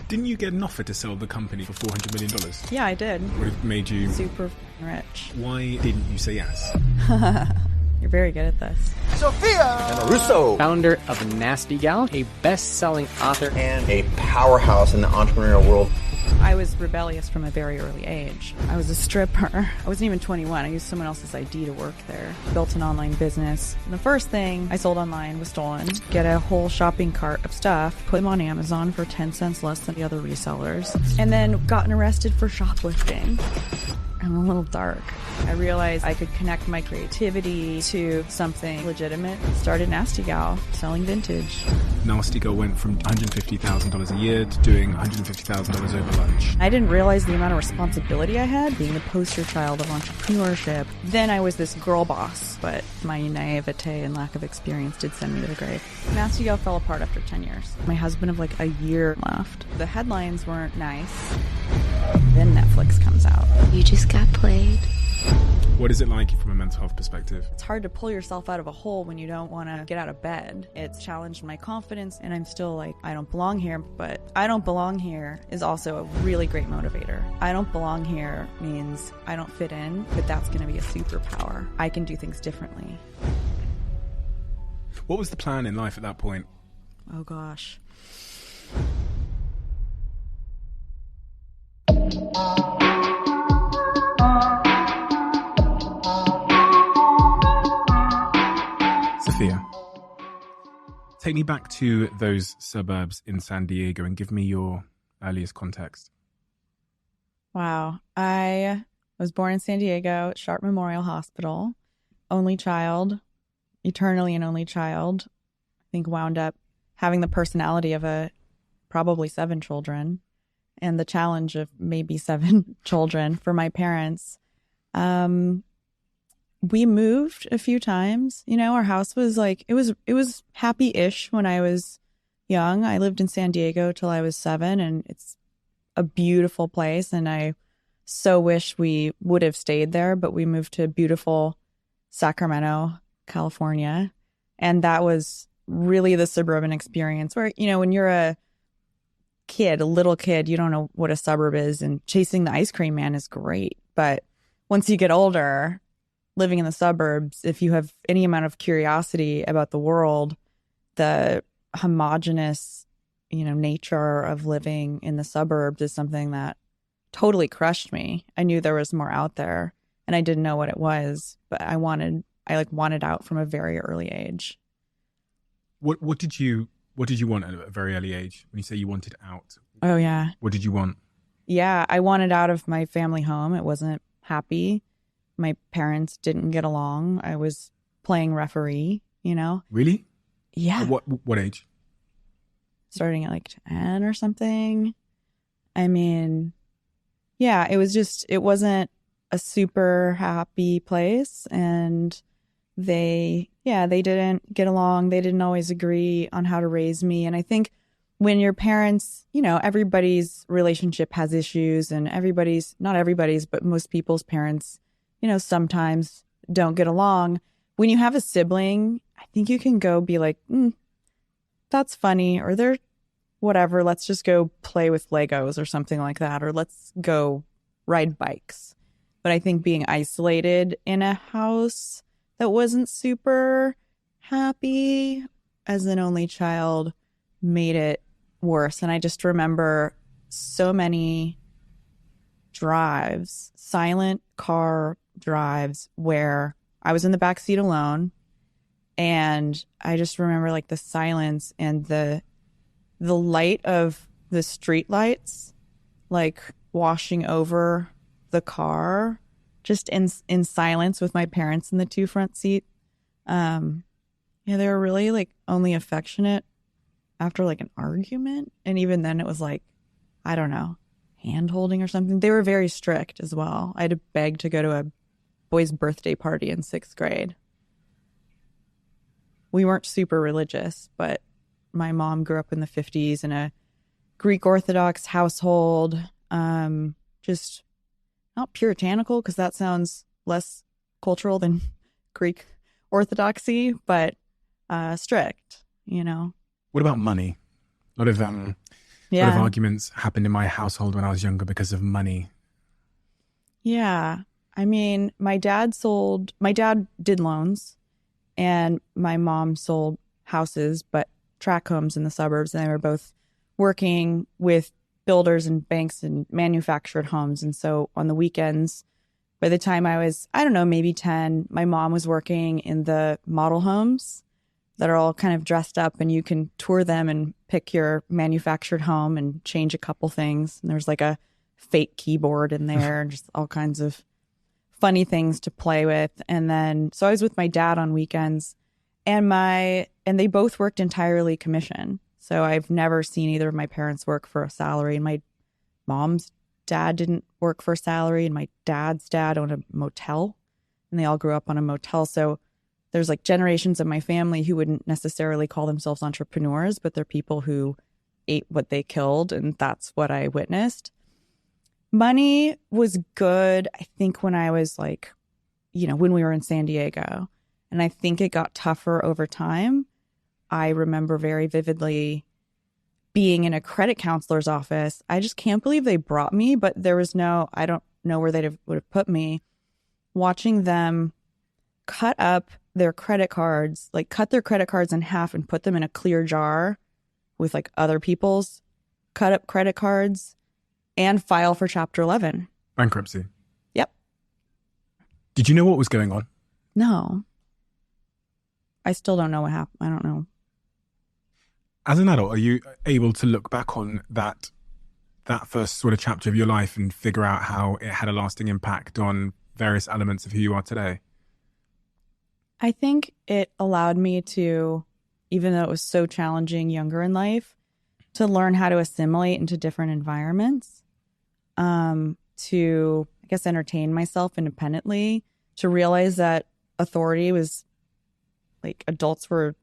Didn't you get an offer to sell the company for $400 million? Yeah, I did. Would have made you super rich. Why didn't you say yes? You're very good at this. Sophia Amouroso, founder of NastyGal, a best-selling author and a powerhouse in the entrepreneurial world. I was rebellious from a very early age. I was a stripper. I wasn't even 21. I used someone else's ID to work there. Built an online business. And the first thing I sold online was stolen. Get a whole shopping cart of stuff, put them on Amazon for 10 cents less than the other resellers, and then gotten arrested for shoplifting. I'm a little dark. I realized I could connect my creativity to something legitimate. Started NastyGal, selling vintage. NastyGal went from $150,000 a year to doing $150,000 over lunch. I didn't realize the amount of responsibility I had, being the poster child of entrepreneurship. Then I was this girl boss, but my naivete and lack of experience did send me to the grave. NastyGal fell apart after 10 years. My husband of like a year left. The headlines weren't nice. Then Netflix comes out. You just got played. What is it like from a mental health perspective? It's hard to pull yourself out of a hole when you don't want to get out of bed. It's challenged my confidence, and I'm still like, I don't belong here. But I don't belong here is also a really great motivator. I don't belong here means I don't fit in, but that's going to be a superpower. I can do things differently. What was the plan in life at that point? Oh, gosh. Sophia, take me back to those suburbs in San Diego and give me your earliest context. Wow. I was born in San Diego at Sharp Memorial Hospital. Only child, eternally an only child. I think wound up having the personality of probably 7 children and the challenge of maybe 7 children for my parents. We moved a few times. You know, our house was like, it was happy-ish when I was young. I lived in San Diego till I was 7, and it's a beautiful place. And I so wish we would have stayed there, but we moved to beautiful Sacramento, California. And that was really the suburban experience where, you know, when you're a little kid, you don't know what a suburb is, and chasing the ice cream man is great. But once you get older, living in the suburbs, if you have any amount of curiosity about the world, the homogenous, you know, nature of living in the suburbs is something that totally crushed me. I knew there was more out there, and I didn't know what it was, but I wanted out from a very early age. What did you want at a very early age when you say you wanted out? Oh, yeah. What did you want? Yeah, I wanted out of my family home. It wasn't happy. My parents didn't get along. I was playing referee, you know? Really? Yeah. At what age? Starting at like 10 or something. I mean, yeah, it wasn't a super happy place. And they didn't get along. They didn't always agree on how to raise me. And I think when your parents, you know, everybody's relationship has issues, and not everybody's, but most people's parents, you know, sometimes don't get along. When you have a sibling, I think you can go be like, that's funny, or they're whatever, let's just go play with Legos or something like that, or let's go ride bikes. But I think being isolated in a house that wasn't super happy as an only child made it worse. And I just remember so many drives, silent car drives, where I was in the back seat alone, and I just remember like the silence and the light of the street lights like washing over the car, just in silence, with my parents in the 2 front seat. Yeah, they were really like only affectionate after like an argument, and even then it was like, I don't know, hand holding or something. They were very strict as well. I had to beg to go to a boy's birthday party in 6th grade. We weren't super religious, but my mom grew up in the 50s in a Greek Orthodox household. Just not puritanical, because that sounds less cultural than Greek Orthodoxy, but strict, you know. What about money? A lot of A lot of Yeah. arguments happened in my household when I was younger because of money. Yeah. I mean, my dad did loans, and my mom sold houses, but tract homes in the suburbs. And they were both working with builders and banks and manufactured homes. And so on the weekends, by the time I was, I don't know, maybe 10, my mom was working in the model homes that are all kind of dressed up, and you can tour them and pick your manufactured home and change a couple things. And there's like a fake keyboard in there and just all kinds of funny things to play with. And then, so I was with my dad on weekends, and they both worked entirely commission. So I've never seen either of my parents work for a salary. And my mom's dad didn't work for a salary, and my dad's dad owned a motel, and they all grew up on a motel. So there's like generations of my family who wouldn't necessarily call themselves entrepreneurs, but they're people who ate what they killed, and that's what I witnessed. Money was good, I think, when I was like, when we were in San Diego. And I think it got tougher over time. I remember very vividly being in a credit counselor's office. I just can't believe they brought me, but there was I don't know where they would have put me, watching them cut up their credit cards, like cut their credit cards in half and put them in a clear jar with like other people's cut up credit cards, and file for Chapter 11. Bankruptcy. Yep. Did you know what was going on? No. I still don't know what happened. I don't know. As an adult, are you able to look back on that first sort of chapter of your life and figure out how it had a lasting impact on various elements of who you are today? I think it allowed me to, even though it was so challenging younger in life, to learn how to assimilate into different environments, to, I guess, entertain myself independently, to realize that authority was like, adults were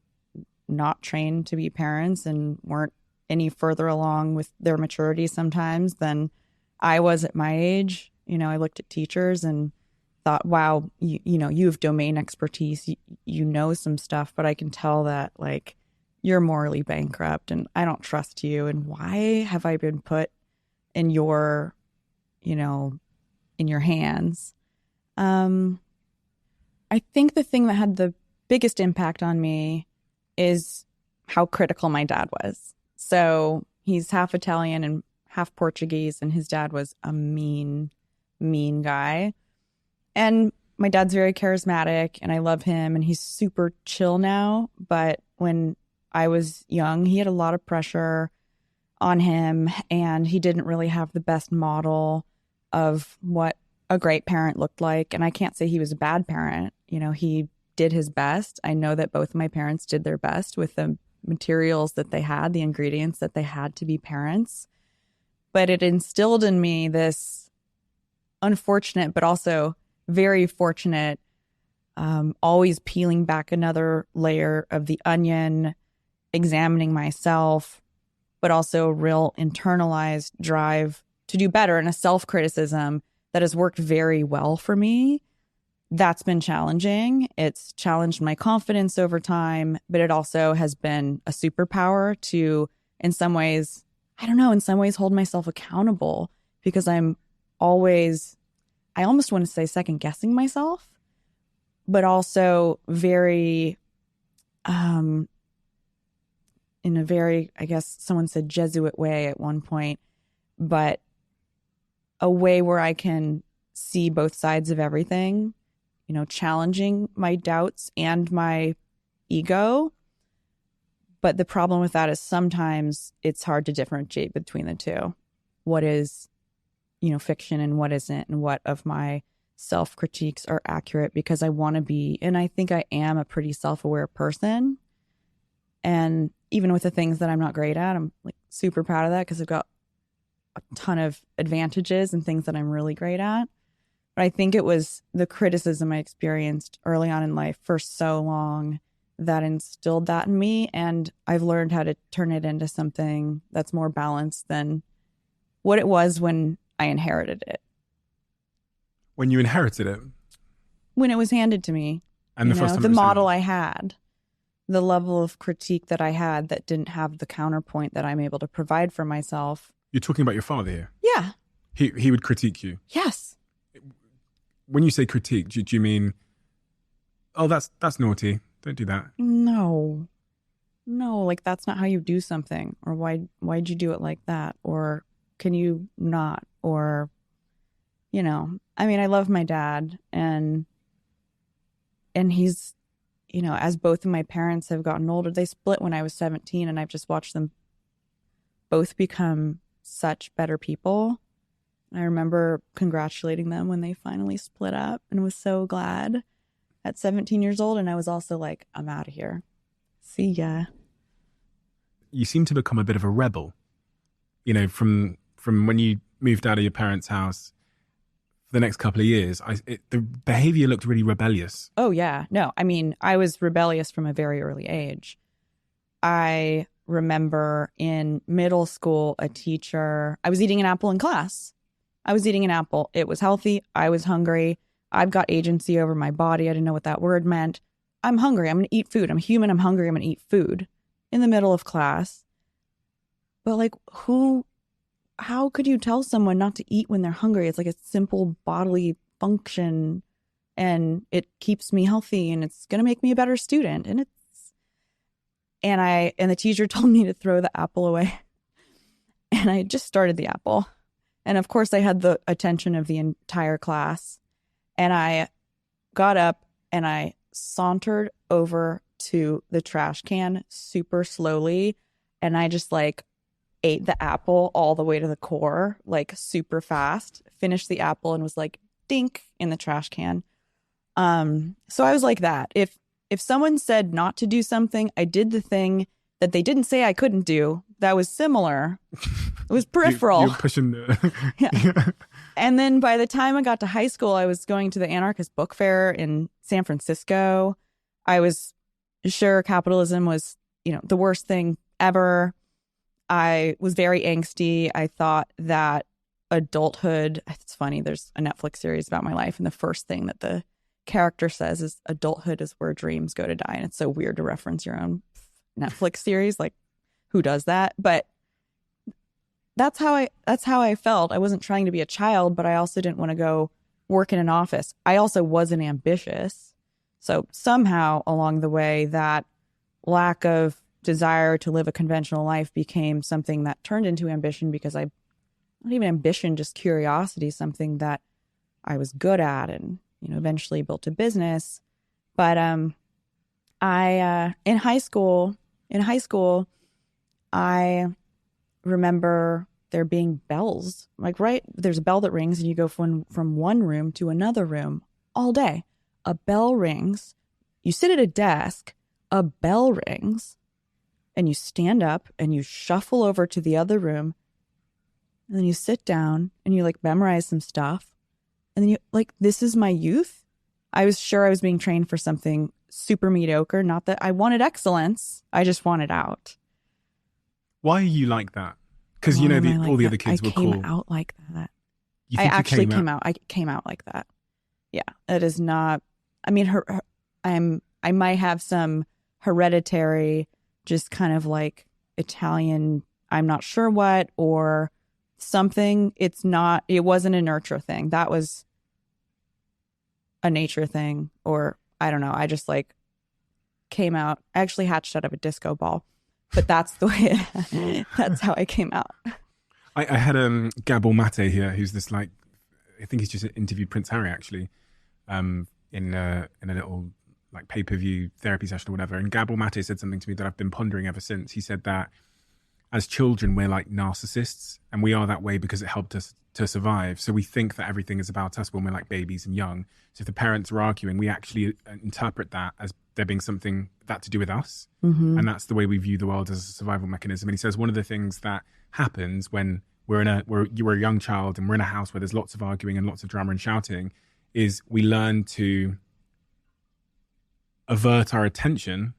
not trained to be parents and weren't any further along with their maturity sometimes than I was at my age. I looked at teachers and thought, wow, you have domain expertise, you know some stuff, but I can tell that like you're morally bankrupt and I don't trust you. And why have I been put in your hands? I think the thing that had the biggest impact on me is how critical my dad was. So he's half Italian and half Portuguese, and his dad was a mean, mean guy. And my dad's very charismatic, and I love him, and he's super chill now. But when I was young, he had a lot of pressure on him, and he didn't really have the best model of what a great parent looked like. And I can't say he was a bad parent. He did his best. I know that both of my parents did their best with the materials that they had, the ingredients that they had to be parents. But it instilled in me this unfortunate, but also very fortunate, always peeling back another layer of the onion, examining myself, but also a real internalized drive to do better, and a self-criticism that has worked very well for me. That's been challenging. It's challenged my confidence over time, but it also has been a superpower to, in some ways, hold myself accountable, because I almost want to say second guessing myself, but also very, in a very, I guess someone said Jesuit way at one point, but a way where I can see both sides of everything, challenging my doubts and my ego. But the problem with that is sometimes it's hard to differentiate between the two. What is, fiction and what isn't, and what of my self-critiques are accurate, because I want to be, and I think I am, a pretty self-aware person. And even with the things that I'm not great at, I'm like super proud of that, because I've got a ton of advantages and things that I'm really great at. But I think it was the criticism I experienced early on in life for so long that instilled that in me. And I've learned how to turn it into something that's more balanced than what it was when I inherited it. When you inherited it? When it was handed to me. And the first time the model I had. the level of critique that I had that didn't have the counterpoint that I'm able to provide for myself. You're talking about your father here. Yeah. He would critique you. Yes. When you say critique, do you mean, oh, that's naughty, don't do that? No, like that's not how you do something, or why'd you do it like that, or can you not, or, I mean, I love my dad, and he's, as both of my parents have gotten older, they split when I was 17, and I've just watched them both become such better people. I remember congratulating them when they finally split up and was so glad at 17 years old. And I was also like, I'm out of here. See ya. You seem to become a bit of a rebel, from when you moved out of your parents' house for the next couple of years. The behavior looked really rebellious. Oh, yeah. No, I mean, I was rebellious from a very early age. I remember in middle school, I was eating an apple in class. I was eating an apple. It was healthy. I was hungry. I've got agency over my body. I didn't know what that word meant. I'm hungry. I'm going to eat food. I'm human. I'm hungry. I'm going to eat food in the middle of class. But like, how could you tell someone not to eat when they're hungry? It's like a simple bodily function, and it keeps me healthy, and it's going to make me a better student. And the teacher told me to throw the apple away. And I just started the apple. And of course I had the attention of the entire class. And I got up and I sauntered over to the trash can super slowly. And I just like ate the apple all the way to the core, like super fast, finished the apple and was like, dink, in the trash can. So I was like that. If someone said not to do something, I did the thing that they didn't say I couldn't do. That was similar. It was peripheral. You're pushing the... Yeah. And then by the time I got to high school, I was going to the anarchist book fair in San Francisco. I was sure capitalism was, the worst thing ever. I was very angsty. I thought that adulthood, it's funny, there's a Netflix series about my life, and the first thing that the character says is adulthood is where dreams go to die. And it's so weird to reference your own Netflix series. Like, who does that? But that's how I felt. I wasn't trying to be a child, but I also didn't want to go work in an office. I also wasn't ambitious. So somehow along the way, that lack of desire to live a conventional life became something that turned into ambition, because not even ambition, just curiosity, something that I was good at, and eventually built a business. But in high school, I remember there being bells. Like, right, there's a bell that rings, and you go from one room to another room all day. A bell rings, you sit at a desk, a bell rings, and you stand up and you shuffle over to the other room, and then you sit down and you like memorize some stuff. And then you like, this is my youth. I was sure I was being trained for something super mediocre. Not that I wanted excellence. I just wanted out. Why are you like that? Because all the other kids were cool. I came out like that. I actually came out. I came out like that. Yeah, it is not. I mean, I might have some hereditary, just kind of like Italian, I'm not sure what, or something. It wasn't a nurture thing. That was a nature thing, or I don't know. I just like came out. I actually hatched out of a disco ball, but that's the way. That's how I came out. I had Gabor Mate here, who's this like, I think he's just interviewed Prince Harry actually, in a little like pay-per-view therapy session or whatever. And Gabor Mate said something to me that I've been pondering ever since. He said that as children, we're like narcissists, and we are that way because it helped us to survive. So we think that everything is about us when we're like babies and young. So if the parents are arguing, we actually interpret that as there being something that to do with us. Mm-hmm. And that's the way we view the world as a survival mechanism. And he says one of the things that happens when we're a young child and we're in a house where there's lots of arguing and lots of drama and shouting is we learn to avert our attention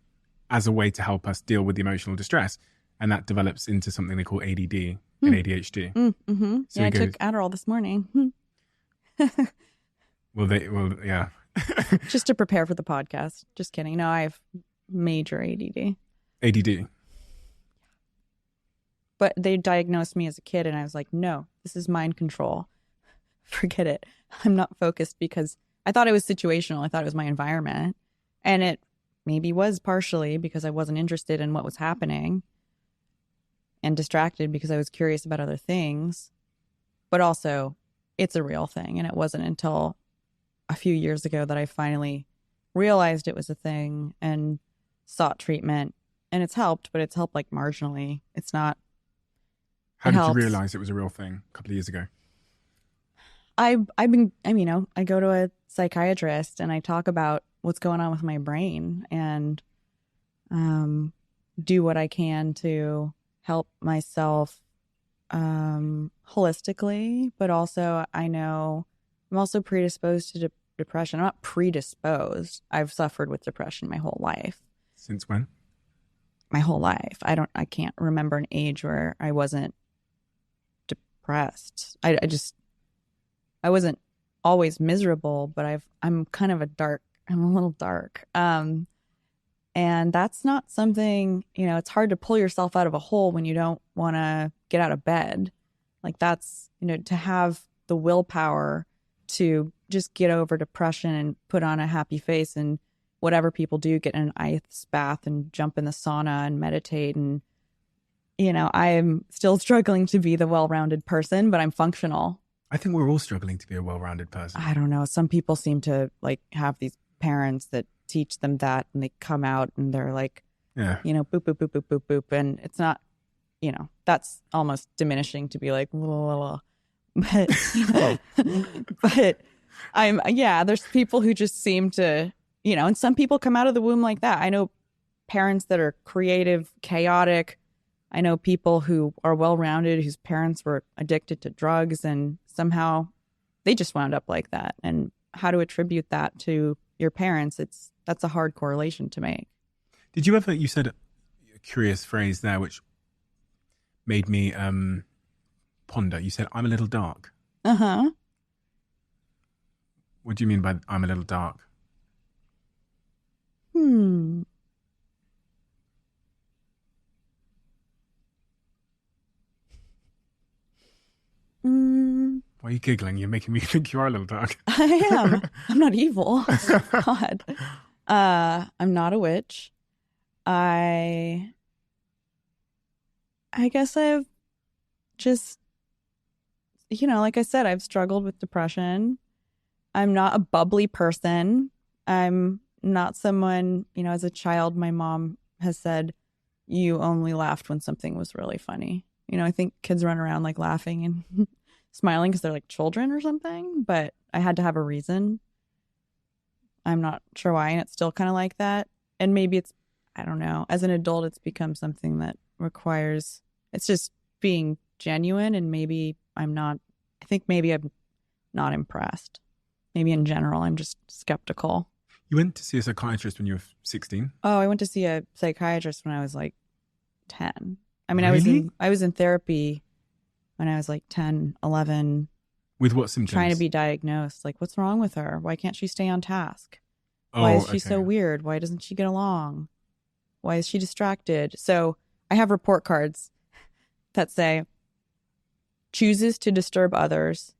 as a way to help us deal with the emotional distress. And that develops into something they call ADD and ADHD. Mm-hmm. So I took Adderall this morning. Well, yeah. Just to prepare for the podcast. Just kidding. No, I've major ADD. ADD. But they diagnosed me as a kid, and I was like, no, this is mind control. Forget it. I'm not focused, because I thought it was situational. I thought it was my environment. And it maybe was partially because I wasn't interested in what was happening and distracted because I was curious about other things. But also, it's a real thing. And it wasn't until a few years ago that I finally realized it was a thing and sought treatment. And it's helped, but it's helped like marginally. It's not. How did you realize it was a real thing a couple of years ago? I go to a psychiatrist and I talk about what's going on with my brain and do what I can to help myself holistically. But also, I know I'm also predisposed to depression. I'm not predisposed. I've suffered with depression my whole life. Since when? My whole life. I can't remember an age where I wasn't depressed. I wasn't always miserable, but I'm a little dark. And that's not something, it's hard to pull yourself out of a hole when you don't want to get out of bed. Like that's, to have the willpower to just get over depression and put on a happy face and whatever people do, get in an ice bath and jump in the sauna and meditate. And, I'm still struggling to be the well-rounded person, but I'm functional. I think we're all struggling to be a well-rounded person. I don't know. Some people seem to like have these parents that teach them that, and they come out and they're like, boop, boop, boop, boop, boop, boop. And it's not, that's almost diminishing to be like, blah, blah, blah. But there's people who just seem to, and some people come out of the womb like that. I know parents that are creative, chaotic. I know people who are well-rounded, whose parents were addicted to drugs, and somehow they just wound up like that. And how to attribute that to your parents, that's a hard correlation to make. Did you ever, you said a curious phrase there, which made me ponder. You said, I'm a little dark. Uh-huh. What do you mean by I'm a little dark? Why are you giggling? You're making me think you are a little dark. I am. I'm not evil. God. I'm not a witch. I guess I've just, like I said, I've struggled with depression. I'm not a bubbly person. I'm not someone, as a child, my mom has said, you only laughed when something was really funny. I think kids run around like laughing and smiling because they're like children or something, but I had to have a reason. I'm not sure why, and it's still kind of like that. And maybe it's, I don't know, as an adult, it's become something that requires, it's just being genuine, and maybe I'm not impressed. Maybe in general, I'm just skeptical. You went to see a psychiatrist when you were 16? Oh, I went to see a psychiatrist when I was like 10. I mean, Really? I was in therapy when I was like 10, 11. With what symptoms? Trying to be diagnosed. Like, what's wrong with her? Why can't she stay on task? Oh, Why is she so weird? Why doesn't she get along? Why is she distracted? So I have report cards that say, chooses to disturb others,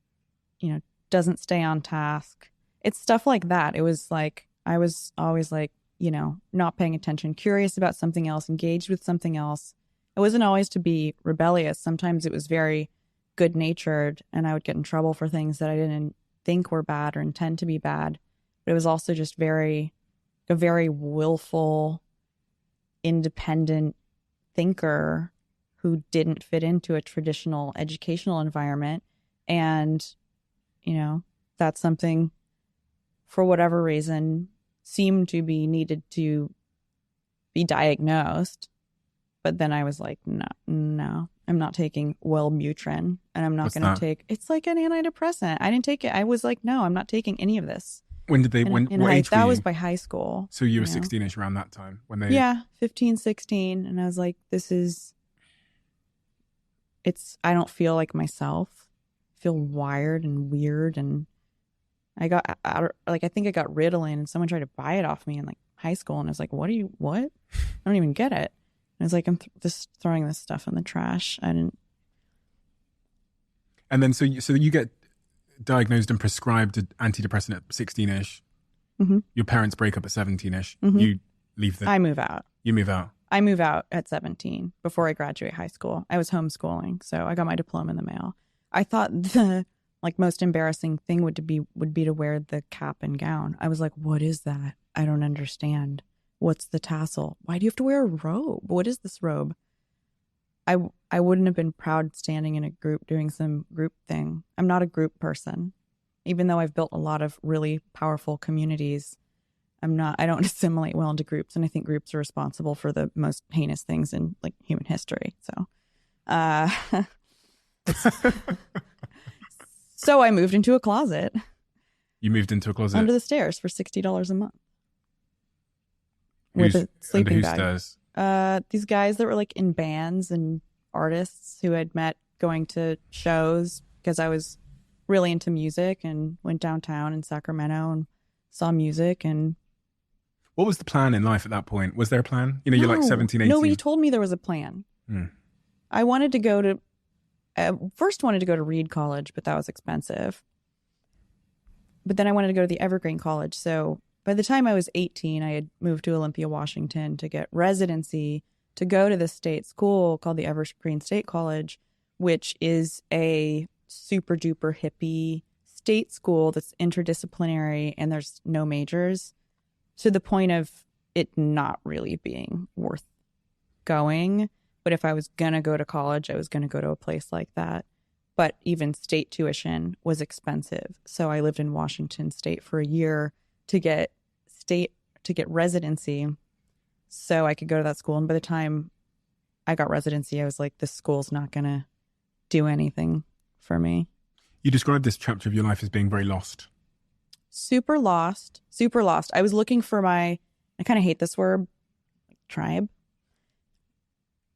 doesn't stay on task. It's stuff like that. It was like, I was always like, not paying attention, curious about something else, engaged with something else. It wasn't always to be rebellious. Sometimes it was very good-natured, and I would get in trouble for things that I didn't think were bad or intend to be bad. But it was also just a very willful, independent thinker who didn't fit into a traditional educational environment. And, that's something, for whatever reason, seemed to be needed to be diagnosed. But then I was like, no, I'm not taking Wellbutrin, and I'm not going to take, it's like an antidepressant. I didn't take it. I was like, no, I'm not taking any of this. When did they, what age were you? That was by high school. So you were 16-ish around that time when they... Yeah, 15, 16. And I was like, I don't feel like myself. I feel wired and weird. And I got, I think I got Ritalin, and someone tried to buy it off me. And like, high school, and I was like, what? I don't even get it. And I was like, I'm just throwing this stuff in the trash. I didn't. And then so you get diagnosed and prescribed an antidepressant at 16-ish. Mm-hmm. Your parents break up at 17-ish. Mm-hmm. You leave I move out. You move out. I move out at 17 before I graduate high school. I was homeschooling, so I got my diploma in the mail. I thought the most embarrassing thing would be to wear the cap and gown. I was like, what is that? I don't understand. What's the tassel? Why do you have to wear a robe? What is this robe? I wouldn't have been proud standing in a group doing some group thing. I'm not a group person. Even though I've built a lot of really powerful communities, I don't assimilate well into groups. And I think groups are responsible for the most heinous things in like human history. So, so I moved into a closet. You moved into a closet? Under the stairs for $60 a month. With a sleeping bag. Stairs? These guys that were like in bands and artists who I'd met going to shows because I was really into music and went downtown in Sacramento and saw music. And what was the plan in life at that point? Was there a plan? You know, you're like 17, 18. Nobody told me there was a plan. I wanted to go to, first wanted to go to Reed College, but that was expensive. But then I wanted to go to the Evergreen College. So by the time I was 18, I had moved to Olympia, Washington to get residency to go to this state school called the Evergreen State College, which is a super duper hippie state school that's interdisciplinary and there's no majors, to the point of it not really being worth going. But if I was going to go to college, I was going to go to a place like that. But even state tuition was expensive. So I lived in Washington State for a year to get residency so I could go to that school. And by the time I got residency, I was like, this school's not going to do anything for me. You described this chapter of your life as being very lost. Super lost. I was looking for I kind of hate this word, tribe.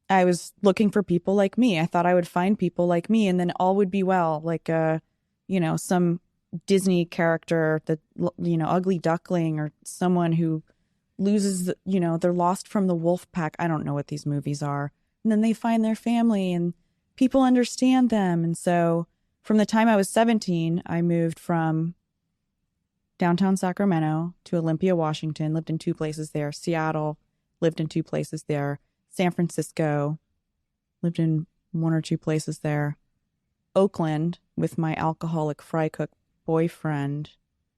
I was looking for people like me. I thought I would find people like me and then all would be well, like, some Disney character that, Ugly Duckling or someone who loses, they're lost from the wolf pack. I don't know what these movies are. And then they find their family and people understand them. And so from the time I was 17, I moved from downtown Sacramento to Olympia, Washington, lived in 2 places there. Seattle, lived in 2 places there. San Francisco, lived in 1 or 2 places there. Oakland, with my alcoholic fry cook boyfriend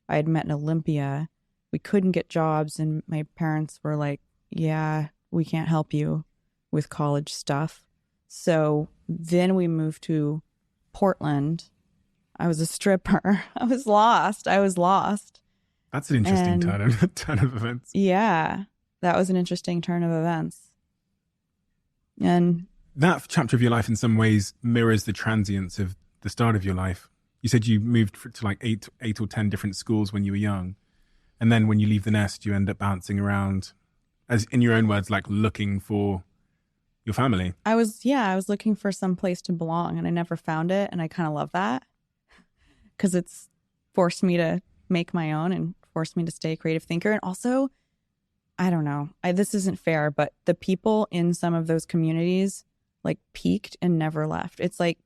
I had met in Olympia. We couldn't get jobs, and my parents were like, yeah, we can't help you with college stuff. So then we moved to Portland. I was a stripper. I was lost. That's an interesting turn of events. Yeah, that was an interesting turn of events. And that chapter of your life in some ways mirrors the transience of the start of your life. You said you moved to like 8 or 10 different schools when you were young. And then when you leave the nest, you end up bouncing around, as in your own words, like looking for your family. I was looking for some place to belong and I never found it. And I kind of love that because it's forced me to make my own and forced me to stay a creative thinker. And also, I don't know, this isn't fair, but the people in some of those communities like peaked and never left. It's like,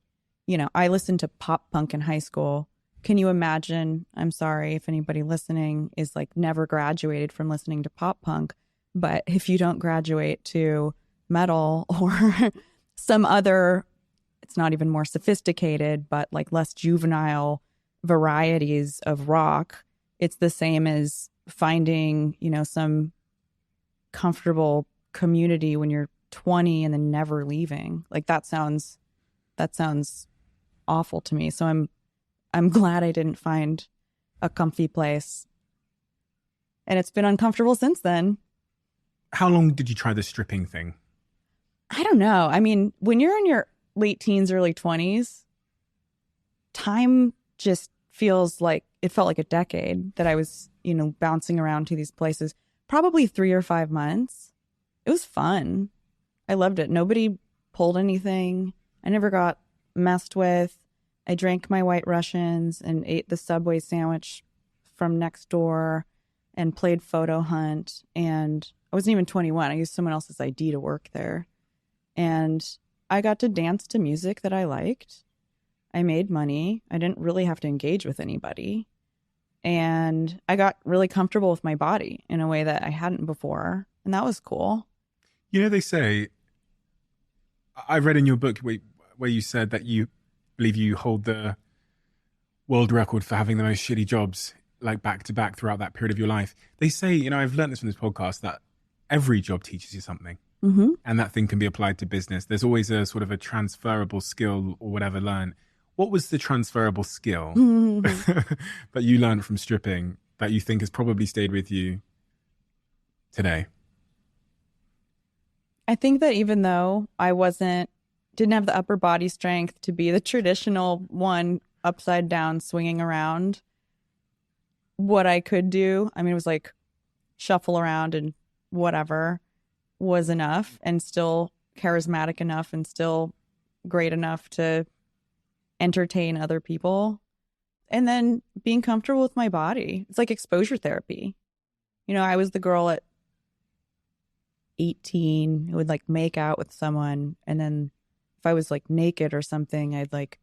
I listened to pop punk in high school. Can you imagine? I'm sorry if anybody listening is like never graduated from listening to pop punk, but if you don't graduate to metal or some other, it's not even more sophisticated, but like less juvenile varieties of rock, it's the same as finding, some comfortable community when you're 20 and then never leaving. Like that sounds awful to me. So I'm glad I didn't find a comfy place. And it's been uncomfortable since then. How long did you try the stripping thing? I don't know. I mean, when you're in your late teens, early 20s, time just feels like, it felt like a decade that I was, bouncing around to these places. Probably 3 or 5 months. It was fun. I loved it. Nobody pulled anything. I never got messed with. I drank my White Russians and ate the Subway sandwich from next door and played photo hunt. And I wasn't even 21. I used someone else's ID to work there. And I got to dance to music that I liked. I made money. I didn't really have to engage with anybody. And I got really comfortable with my body in a way that I hadn't before. And that was cool. You know, they say, I read in your book where you said that you believe you hold the world record for having the most shitty jobs, like back to back throughout that period of your life. They say, you know, I've learned this from this podcast, that every job teaches you something. Mm-hmm. And that thing can be applied to business. There's always a sort of a transferable skill or whatever learned. What was the transferable skill that you learned from stripping that you think has probably stayed with you today? I think that even though I didn't have the upper body strength to be the traditional one upside down swinging around, what I could do, I mean, it was like shuffle around and whatever was enough, and still charismatic enough and still great enough to entertain other people. And then being comfortable with my body. It's like exposure therapy. You know, I was the girl at 18 who would like make out with someone, and then if I was like naked or something, I'd like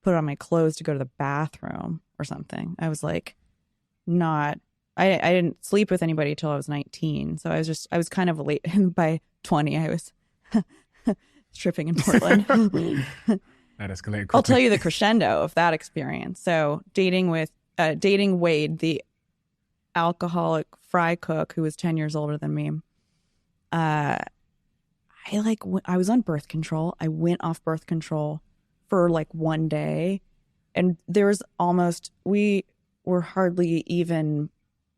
put on my clothes to go to the bathroom or something. I was like I didn't sleep with anybody till I was 19. So I was kind of late. By 20 I was stripping in Portland. That escalated quickly. I'll tell you the crescendo of that experience. So dating Wade, the alcoholic fry cook who was 10 years older than me. I was on birth control. I went off birth control for like one day, and we were hardly even,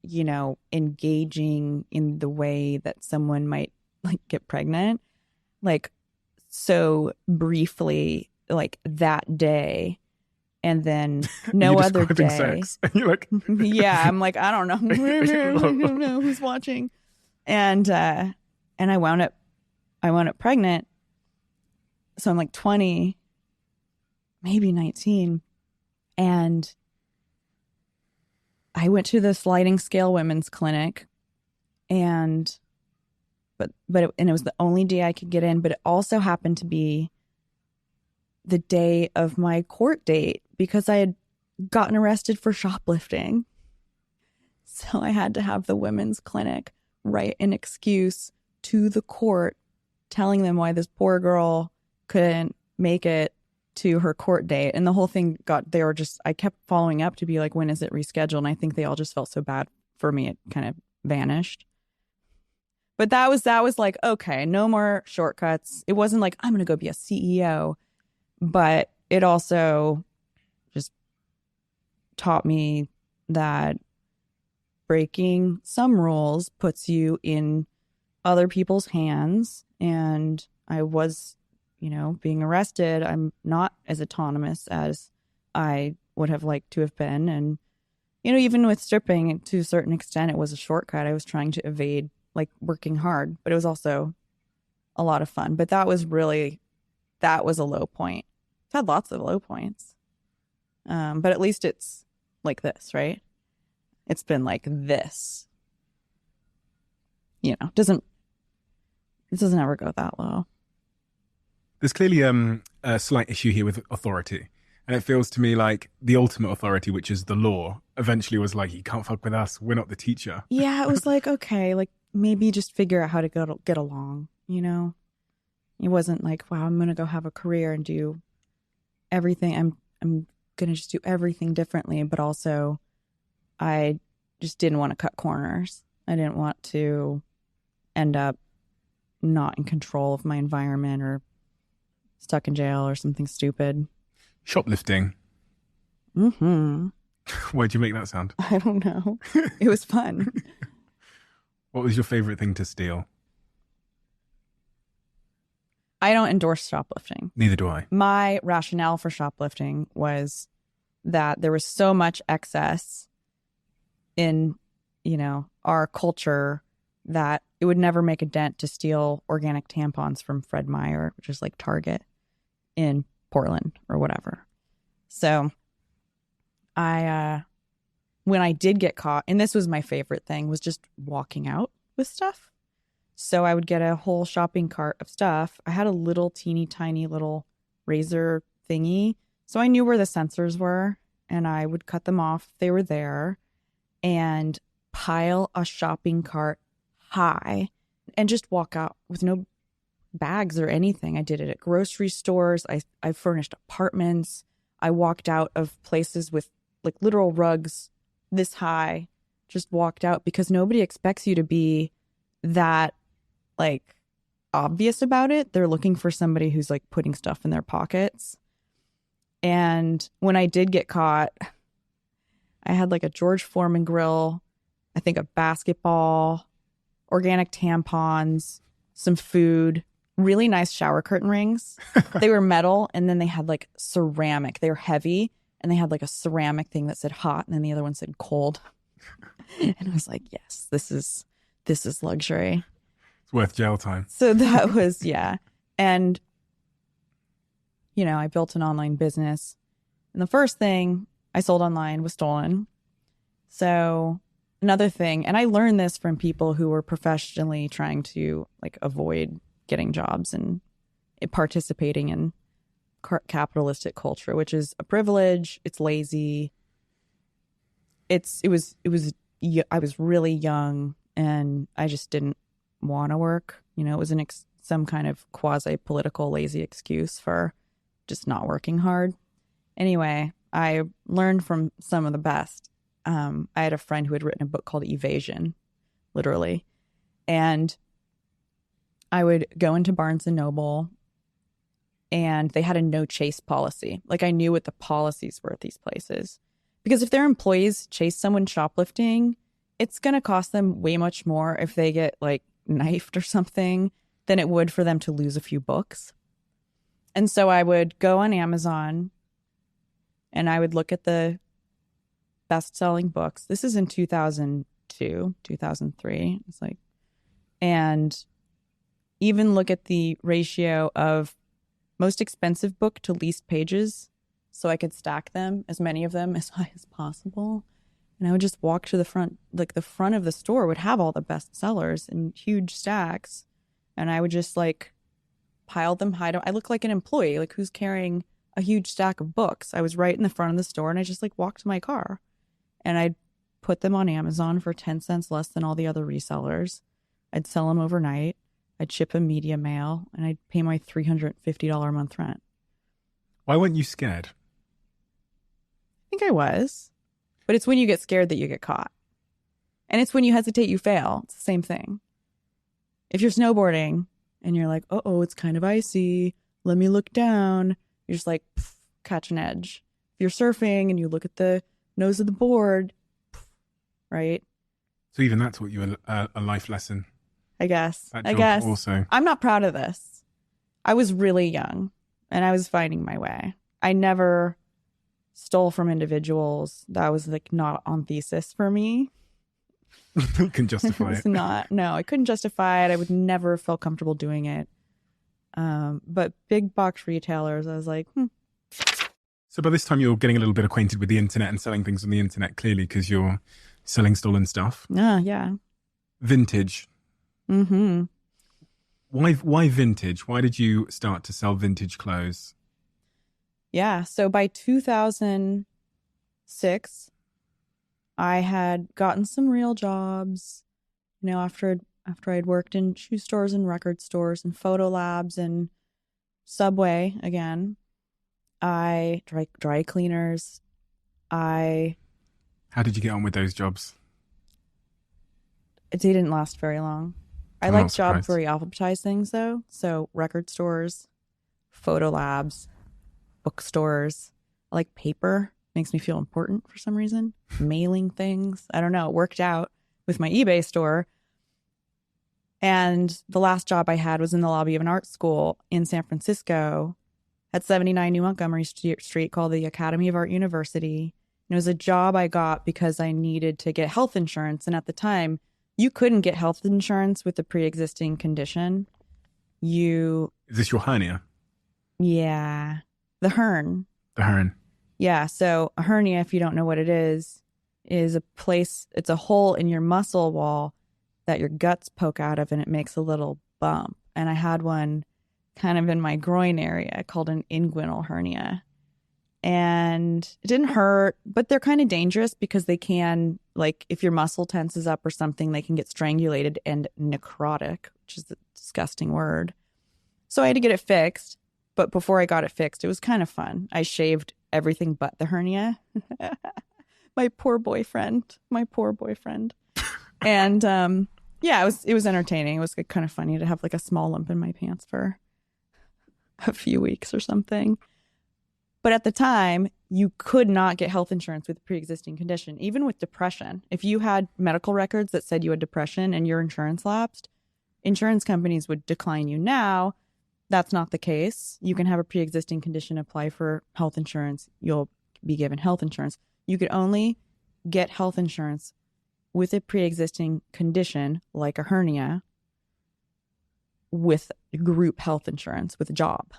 you know, engaging in the way that someone might like get pregnant, like so briefly, like that day, and then no other day. Sex. You're like, yeah, I'm like, I don't know, I don't know who's watching, and I wound up pregnant. So I'm like 20, maybe 19, and I went to the sliding scale women's clinic, and it was the only day I could get in, but it also happened to be the day of my court date because I had gotten arrested for shoplifting. So I had to have the women's clinic write an excuse to the court telling them why this poor girl couldn't make it to her court date. And the whole thing I kept following up to be like, when is it rescheduled? And I think they all just felt so bad for me, it kind of vanished. But that was like, okay, no more shortcuts. It wasn't like, I'm going to go be a CEO. But it also just taught me that breaking some rules puts you in other people's hands. And I was, you know, being arrested. I'm not as autonomous as I would have liked to have been. And, you know, even with stripping, to a certain extent, it was a shortcut. I was trying to evade, like, working hard, but it was also a lot of fun. But that was a low point. I've had lots of low points. But at least it's like this, right? It's been like this. You know, it doesn't ever go that low. There's clearly a slight issue here with authority. And it feels to me like the ultimate authority, which is the law, eventually was like, you can't fuck with us. We're not the teacher. Yeah, it was like, okay, like maybe just figure out how to get along, you know? It wasn't like, wow, I'm going to go have a career and do everything. I'm going to just do everything differently. But also, I just didn't want to cut corners. I didn't want to end up not in control of my environment or stuck in jail or something stupid. Shoplifting. Mm-hmm. Why'd you make that sound? I don't know. It was fun. What was your favorite thing to steal? I don't endorse shoplifting. Neither do I. My rationale for shoplifting was that there was so much excess in, you know, our culture that it would never make a dent to steal organic tampons from Fred Meyer, which is like Target in Portland or whatever. So I when I did get caught, and this was my favorite thing, was just walking out with stuff. So I would get a whole shopping cart of stuff. I had a little teeny tiny little razor thingy. So I knew where the sensors were, and I would cut them off if they were there and pile a shopping cart high and just walk out with no bags or anything. I did it at grocery stores. I furnished apartments. I walked out of places with like literal rugs this high, just walked out because nobody expects you to be that like obvious about it. They're looking for somebody who's like putting stuff in their pockets. And when I did get caught, I had like a George Foreman grill, I think a basketball, organic tampons, some food, really nice shower curtain rings. They were metal, and then they had like ceramic. They were heavy, and they had like a ceramic thing that said hot, and then the other one said cold. And I was like, yes, this is luxury. It's worth jail time. So that was, yeah. And, you know, I built an online business, and the first thing I sold online was stolen. So another thing, and I learned this from people who were professionally trying to like avoid getting jobs and participating in capitalistic culture, which is a privilege. It's lazy. I was really young, and I just didn't want to work. You know, it was some kind of quasi-political lazy excuse for just not working hard. Anyway, I learned from some of the best. I had a friend who had written a book called Evasion, literally. And I would go into Barnes and Noble, and they had a no chase policy. Like, I knew what the policies were at these places. Because if their employees chase someone shoplifting, it's going to cost them way much more if they get like knifed or something than it would for them to lose a few books. And so I would go on Amazon, and I would look at the best-selling books. This is in 2002, 2003. It's like, and even look at the ratio of most expensive book to least pages, so I could stack them, as many of them as high as possible. And I would just walk to the front, like the front of the store would have all the best sellers in huge stacks. And I would just like pile them high. I look like an employee, like who's carrying a huge stack of books. I was right in the front of the store, and I just like walked to my car, and I'd put them on Amazon for 10 cents less than all the other resellers. I'd sell them overnight. I'd ship them media mail, and I'd pay my $350 a month rent. Why weren't you scared? I think I was, but it's when you get scared that you get caught. And it's when you hesitate, you fail. It's the same thing. If you're snowboarding and you're like, uh-oh, it's kind of icy, let me look down, you're just like, pff, catch an edge. If you're surfing and you look at the nose of the board, pff, right? So even that taught you a life lesson. I guess. That job also. I'm not proud of this. I was really young, and I was finding my way. I never stole from individuals. That was like not on thesis for me. You can justify it. No, I couldn't justify it. I would never feel comfortable doing it. But big box retailers, I was like, So by this time, you're getting a little bit acquainted with the internet and selling things on the internet, clearly, because you're selling stolen stuff. Yeah. Vintage. Mm-hmm. Why vintage? Why did you start to sell vintage clothes? Yeah. So by 2006, I had gotten some real jobs, you know, after I'd worked in shoe stores and record stores and photo labs and Subway again. I dry cleaners. How did you get on with those jobs? They didn't last very long. I I'm like not jobs surprised. where you alphabetize things, though. So record stores, photo labs, bookstores. I like paper. Makes me feel important for some reason. Mailing things. I don't know. It worked out with my eBay store. And the last job I had was in the lobby of an art school in San Francisco at 79 New Montgomery Street called the Academy of Art University. And it was a job I got because I needed to get health insurance. And at the time, you couldn't get health insurance with a pre-existing condition. Is this your hernia? Yeah. The hernia. The hernia. Yeah. So a hernia, if you don't know what it is, is a place, it's a hole in your muscle wall that your guts poke out of, and it makes a little bump. And I had one kind of in my groin area called an inguinal hernia. And it didn't hurt, but they're kind of dangerous because they can, like, if your muscle tenses up or something, they can get strangulated and necrotic, which is a disgusting word. So I had to get it fixed. But before I got it fixed, it was kind of fun. I shaved everything but the hernia. My poor boyfriend. And yeah, it was entertaining. It was kind of funny to have like a small lump in my pants for a few weeks or something. But at the time, you could not get health insurance with a pre-existing condition, even with depression. If you had medical records that said you had depression and your insurance lapsed, insurance companies would decline you. Now, that's not the case. You can have a pre-existing condition, apply for health insurance. You'll be given health insurance. You could only get health insurance with a pre-existing condition like a hernia with group health insurance with a job.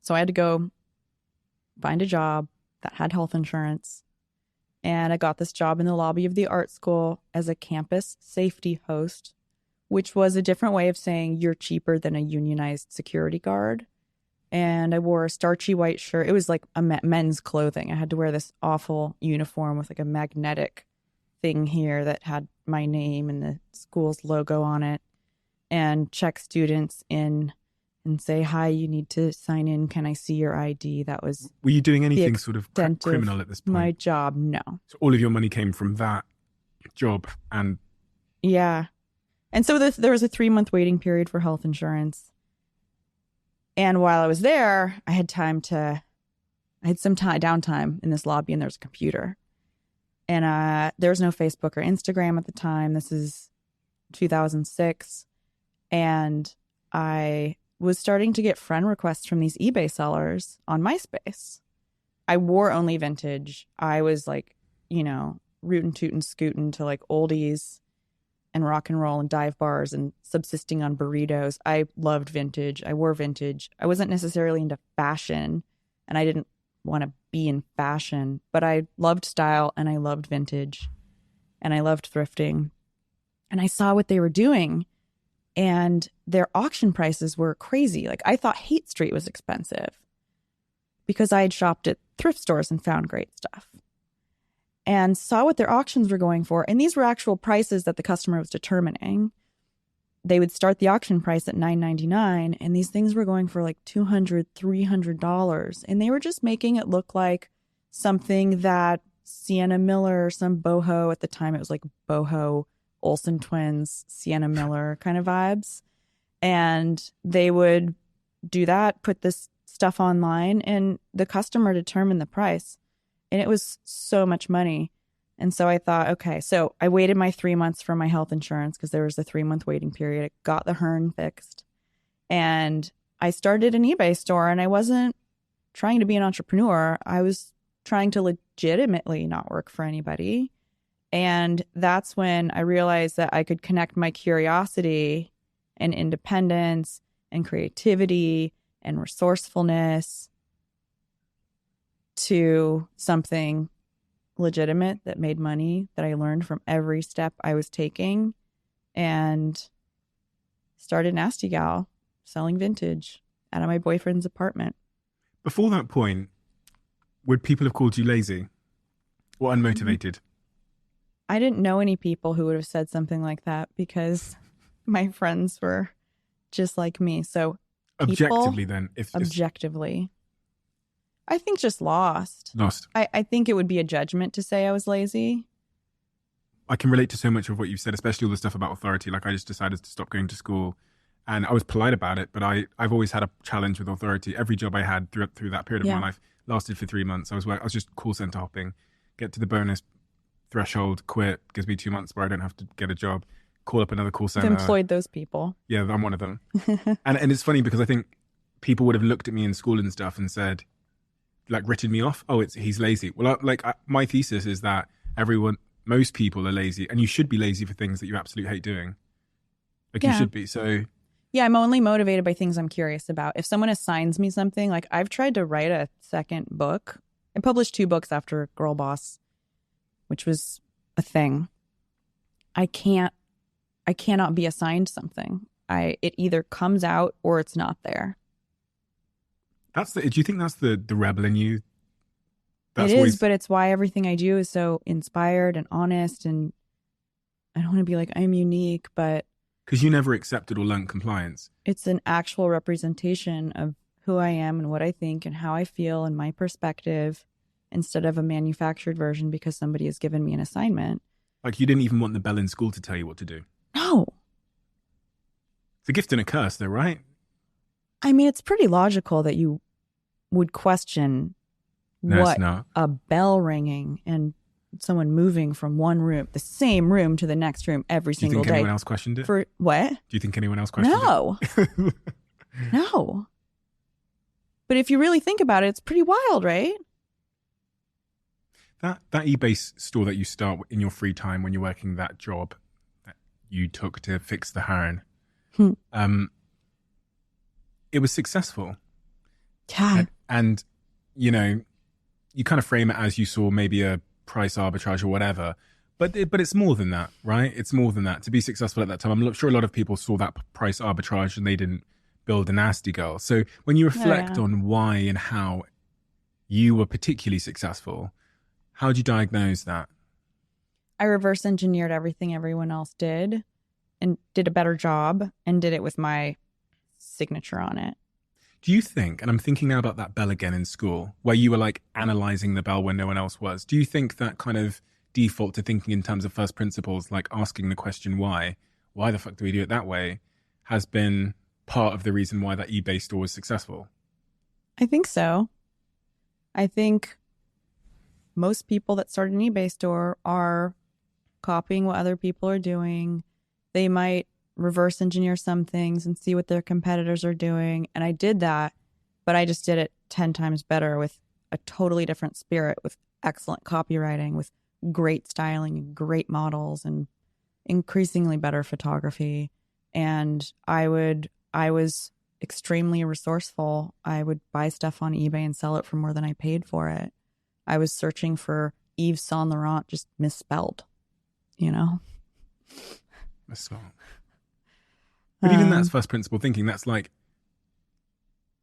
So I had to go find a job that had health insurance. And I got this job in the lobby of the art school as a campus safety host, which was a different way of saying you're cheaper than a unionized security guard. And I wore a starchy white shirt. It was like a men's clothing. I had to wear this awful uniform with like a magnetic thing here that had my name and the school's logo on it, and check students in and say, hi, you need to sign in. Can I see your ID? That was. Were you doing anything sort of criminal at this point? My job, no. So all of your money came from that job and. Yeah. And so there was a 3-month waiting period for health insurance. And while I was there, I had some downtime in this lobby, and there's a computer. And there was no Facebook or Instagram at the time. This is 2006. And I was starting to get friend requests from these eBay sellers on MySpace. I wore only vintage. I was like, rootin' tootin' scootin' to like oldies and rock and roll and dive bars and subsisting on burritos. I loved vintage. I wore vintage. I wasn't necessarily into fashion, and I didn't want to be in fashion, but I loved style and I loved vintage and I loved thrifting. And I saw what they were doing, and their auction prices were crazy. Like, I thought Haight Street was expensive because I had shopped at thrift stores and found great stuff, and saw what their auctions were going for. And these were actual prices that the customer was determining. They would start the auction price at $9.99, and these things were going for like $200, $300. And they were just making it look like something that Sienna Miller, some boho, at the time it was like boho, Olsen twins, Sienna Miller kind of vibes. And they would do that, put this stuff online, and the customer determined the price. And it was so much money. And so I thought, okay, so I waited my 3 months for my health insurance because there was a 3-month waiting period. I got the hernia fixed. And I started an eBay store, and I wasn't trying to be an entrepreneur. I was trying to legitimately not work for anybody. And that's when I realized that I could connect my curiosity and independence and creativity and resourcefulness to something legitimate that made money, that I learned from every step I was taking, and started NastyGal selling vintage out of my boyfriend's apartment. Before that point, would people have called you lazy or unmotivated? I didn't know any people who would have said something like that because my friends were just like me. So objectively then, objectively, I think just lost. I think it would be a judgment to say I was lazy. I can relate to so much of what you've said, especially all the stuff about authority. Like, I just decided to stop going to school, and I was polite about it, but I've always had a challenge with authority. Every job I had through that period of my life lasted for 3 months. I was just call center hopping, get to the bonus threshold, quit, gives me 2 months where I don't have to get a job, call up another call center. I've employed those people. Yeah, I'm one of them. and it's funny because I think people would have looked at me in school and stuff and said, like, written me off. Oh, he's lazy. Well, my thesis is that most people are lazy, and you should be lazy for things that you absolutely hate doing. You should be. So yeah, I'm only motivated by things I'm curious about. If someone assigns me something, like I've tried to write a second book. I published 2 books after Girlboss, which was a thing. I cannot be assigned something. It either comes out or it's not there. Do you think that's the rebel in you? That's it is, but it's why everything I do is so inspired and honest, and I don't want to be like I'm unique, but because you never accepted or learned compliance. It's an actual representation of who I am and what I think and how I feel and my perspective, instead of a manufactured version because somebody has given me an assignment. Like you didn't even want the bell in school to tell you what to do. No. It's a gift and a curse though, right? I mean, it's pretty logical that you would question a bell ringing and someone moving from one room, the same room, to the next room every single day. Do you think anyone else questioned it? For what? Do you think anyone else questioned it? No. No. But if you really think about it, it's pretty wild, right? That eBay store that you start in your free time when you're working that job that you took to fix the Heron, it was successful. Yeah. And, you know, you kind of frame it as you saw maybe a price arbitrage or whatever, but it's more than that, right? It's more than that. To be successful at that time, I'm sure a lot of people saw that price arbitrage and they didn't build a NastyGal. So when you reflect on why and how you were particularly successful, how did you diagnose that? I reverse engineered everything everyone else did and did a better job and did it with my signature on it. Do you think, and I'm thinking now about that bell again in school, where you were like analyzing the bell when no one else was, do you think that kind of default to thinking in terms of first principles, like asking the question why the fuck do we do it that way, has been part of the reason why that eBay store was successful? I think so. I think most people that start an eBay store are copying what other people are doing. They might reverse engineer some things and see what their competitors are doing. And I did that, but I just did it 10 times better with a totally different spirit, with excellent copywriting, with great styling and great models and increasingly better photography. And I was extremely resourceful. I would buy stuff on eBay and sell it for more than I paid for it. I was searching for Yves Saint Laurent just misspelled, you know? Misspelled. But even that's first principle thinking. That's like,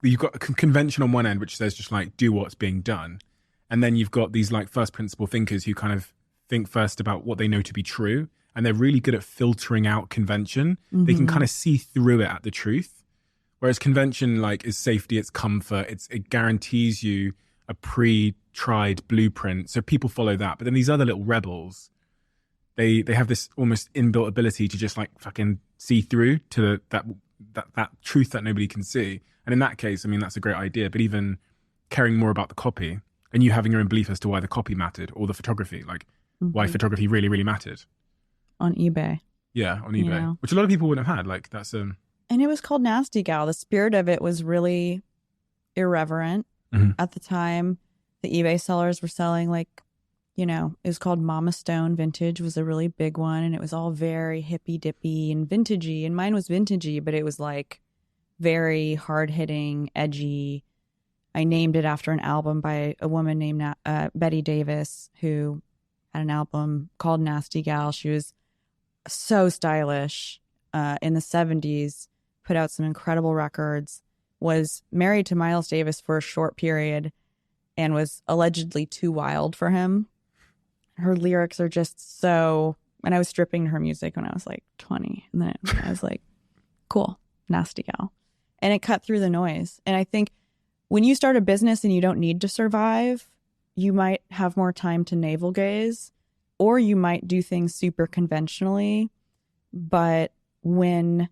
you've got a convention on one end, which says just like, do what's being done. And then you've got these like first principle thinkers who kind of think first about what they know to be true. And they're really good at filtering out convention. Mm-hmm. They can kind of see through it at the truth. Whereas convention like is safety, it's comfort, it guarantees you a pre-tried blueprint. So people follow that. But then these other little rebels, they have this almost inbuilt ability to just like fucking see through to that truth that nobody can see. And in that case, I mean, that's a great idea. But even caring more about the copy and you having your own belief as to why the copy mattered or the photography, like why photography really, really mattered. On eBay. Yeah, on eBay. You know? Which a lot of people wouldn't have had. Like that's And it was called NastyGal. The spirit of it was really irreverent. Mm-hmm. At the time, the eBay sellers were selling like, you know, it was called Mama Stone Vintage was a really big one. And it was all very hippy dippy and vintagey. And mine was vintagey, but it was like very hard hitting, edgy. I named it after an album by a woman named Betty Davis, who had an album called NastyGal. She was so stylish in the 70s, put out some incredible records, was married to Miles Davis for a short period and was allegedly too wild for him. Her lyrics are just so, and I was stripping her music when I was like 20. And then I was like, cool, NastyGal. And it cut through the noise. And I think when you start a business and you don't need to survive, you might have more time to navel gaze, or you might do things super conventionally. But when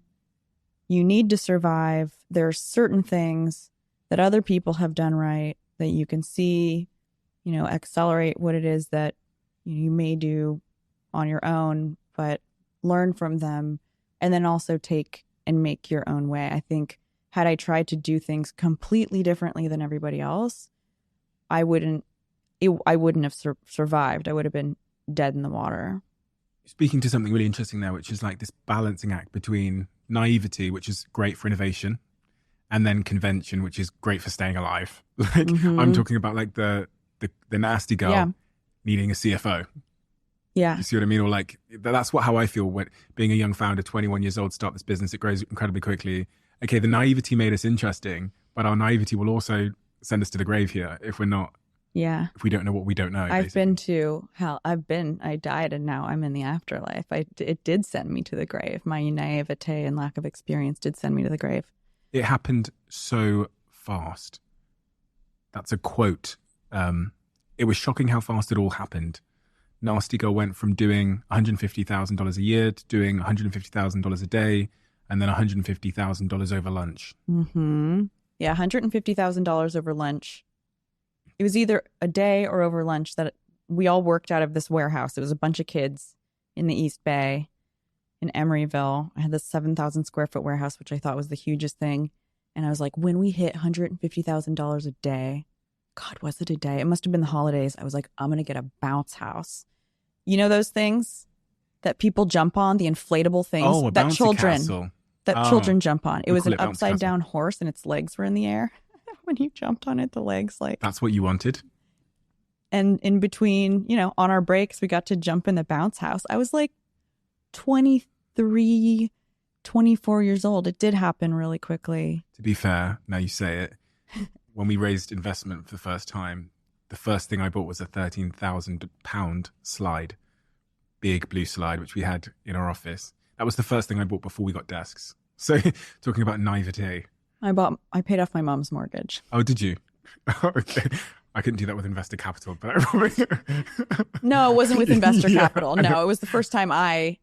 you need to survive, there are certain things that other people have done right that you can see, you know, accelerate what it is that you may do on your own, but learn from them and then also take and make your own way. I think had I tried to do things completely differently than everybody else, I wouldn't have survived. I would have been dead in the water. Speaking to something really interesting there, which is like this balancing act between naivety, which is great for innovation, and then convention, which is great for staying alive. Like I'm talking about like the NastyGal needing a CFO. Yeah. You see what I mean? Or like, that's how I feel when being a young founder, 21 years old, start this business. It grows incredibly quickly. Okay, the naivety made us interesting, but our naivety will also send us to the grave here if we don't know what we don't know. I've been to hell. I died and now I'm in the afterlife. It did send me to the grave. My naivete and lack of experience did send me to the grave. It happened so fast. That's a quote. It was shocking how fast it all happened. NastyGal went from doing $150,000 a year to doing $150,000 a day, and then $150,000 over lunch. Mm-hmm. Yeah, $150,000 over lunch. It was either a day or over lunch that we all worked out of this warehouse. It was a bunch of kids in the East Bay in Emeryville. I had this 7,000 square foot warehouse, which I thought was the hugest thing. And I was like, when we hit $150,000 a day, God, was it a day? It must have been the holidays. I was like, I'm going to get a bounce house. You know those things that people jump on, the inflatable things Oh, a that bouncy children castle. children jump on. It was an call it bouncy upside down horse and its legs were in the air. When you jumped on it, the legs like... That's what you wanted? And in between, on our breaks, we got to jump in the bounce house. I was like 23, 24 years old. It did happen really quickly. To be fair, now you say it, when we raised investment for the first time, the first thing I bought was a £13,000 slide, big blue slide, which we had in our office. That was the first thing I bought before we got desks. So talking about naivete. I paid off my mom's mortgage. Oh, did you? Okay. I couldn't do that with investor capital, but I probably... No, it wasn't with investor capital. No, it was the first time I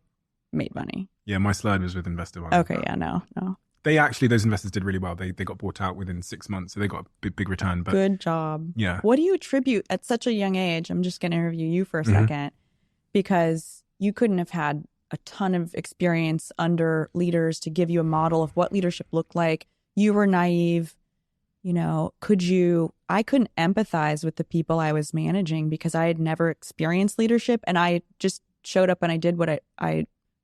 made money. Yeah, my slide was with investor money. Okay, yeah, no. Those investors did really well. They got bought out within 6 months, so they got a big return. But good job. Yeah. What do you attribute at such a young age? I'm just going to interview you for a second, because you couldn't have had a ton of experience under leaders to give you a model of what leadership looked like. You were naive. I couldn't empathize with the people I was managing because I had never experienced leadership, and I just showed up and I did what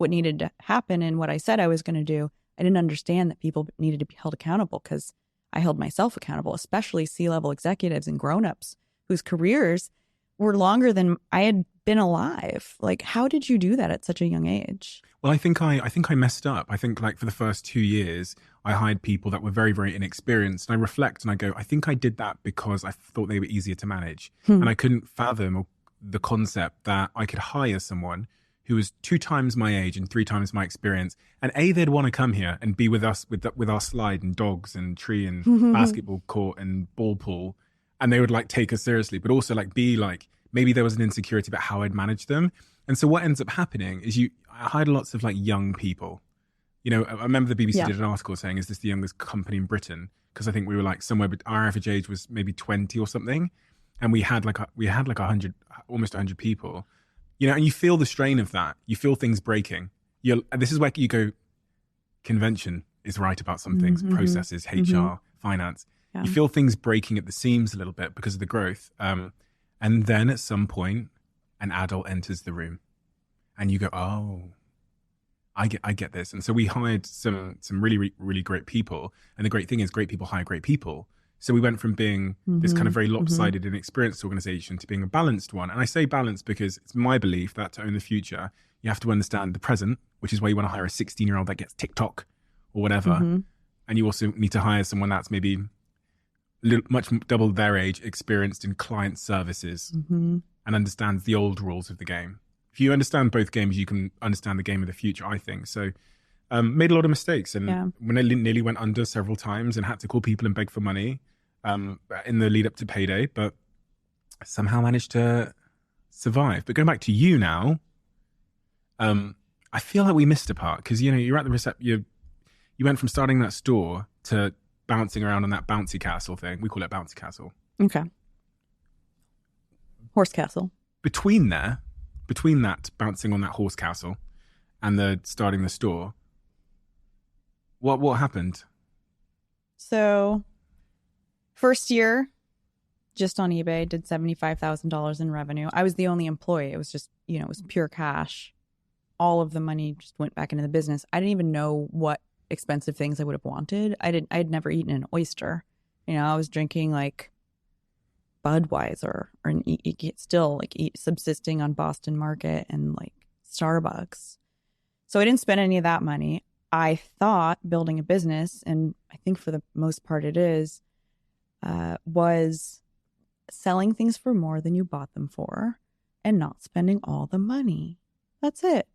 needed to happen and what I said I was going to do. I didn't understand that people needed to be held accountable because I held myself accountable, especially C-level executives and grown-ups whose careers were longer than I had been alive. Like, how did you do that at such a young age? Well, I think I messed up. I think like for the first 2 years, I hired people that were very, very inexperienced. And I reflect and I go, I think I did that because I thought they were easier to manage. And I couldn't fathom the concept that I could hire someone who was 2 times my age and 3 times my experience. And they'd want to come here and be with us with our slide and dogs and tree and basketball court and ball pool. And they would like take us seriously, but also like be like, maybe there was an insecurity about how I'd manage them. And so what ends up happening is I hired lots of like young people. I remember the BBC did an article saying, is this the youngest company in Britain? Because I think we were like somewhere, but our average age was maybe 20 or something. And we had like 100, almost 100 people, and you feel the strain of that. You feel things breaking. This is where you go, convention is right about some things, processes, HR, finance. Yeah. You feel things breaking at the seams a little bit because of the growth. And then at some point, an adult enters the room and you go, oh, I get this. And so we hired some really, really great people. And the great thing is great people hire great people. So we went from being this kind of very lopsided and inexperienced organization to being a balanced one. And I say balanced because it's my belief that to own the future, you have to understand the present, which is why you want to hire a 16-year-old that gets TikTok or whatever. And you also need to hire someone that's maybe much double their age, experienced in client services and understands the old rules of the game. If you understand both games, you can understand the game of the future, I think. So made a lot of mistakes. And when I nearly went under several times and had to call people and beg for money in the lead up to payday, but somehow managed to survive. But going back to you now, I feel like we missed a part because, you're at the reception. You went from starting that store to bouncing around on that bouncy castle thing. We call it bouncy castle. Okay. Horse castle. Between that bouncing on that horse castle and the starting the store, what happened? So first year, just on eBay, did $75,000 in revenue. I was the only employee. It was just, it was pure cash. All of the money just went back into the business. I didn't even know what expensive things I would have wanted. I had never eaten an oyster. I was drinking like Budweiser or still like subsisting on Boston Market and like Starbucks. So I didn't spend any of that money. I thought building a business, and I think for the most part it is, was selling things for more than you bought them for and not spending all the money. That's it.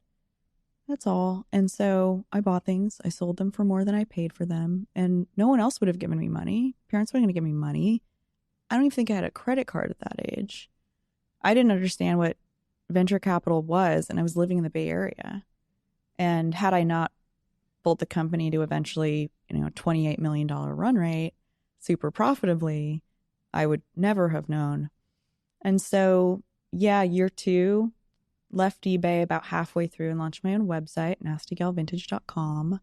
That's all. And so I bought things. I sold them for more than I paid for them. And no one else would have given me money. Parents weren't going to give me money. I don't even think I had a credit card at that age. I didn't understand what venture capital was, and I was living in the Bay Area. And had I not built the company to eventually, $28 million run rate super profitably, I would never have known. And so, yeah, year 2, left eBay about halfway through and launched my own website, NastyGalVintage.com,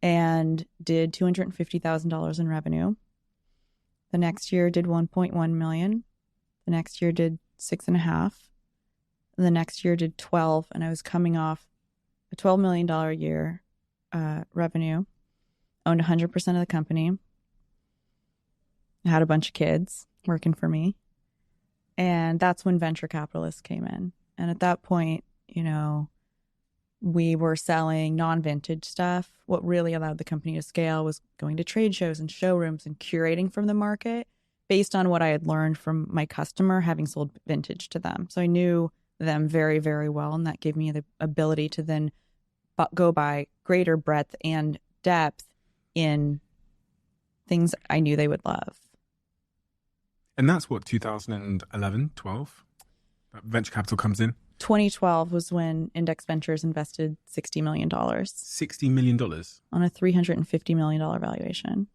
and did $250,000 in revenue. The next year did 1.1 million. The next year did 6.5. And the next year did 12. And I was coming off a $12 million a year revenue, owned 100% of the company. I had a bunch of kids working for me. And that's when venture capitalists came in. And at that point, we were selling non-vintage stuff. What really allowed the company to scale was going to trade shows and showrooms and curating from the market based on what I had learned from my customer having sold vintage to them. So I knew them very, very well. And that gave me the ability to then go by greater breadth and depth in things I knew they would love. And that's what, 2011, 12? Venture capital comes in? 2012 was when Index Ventures invested $60 million. $60 million? On a $350 million valuation.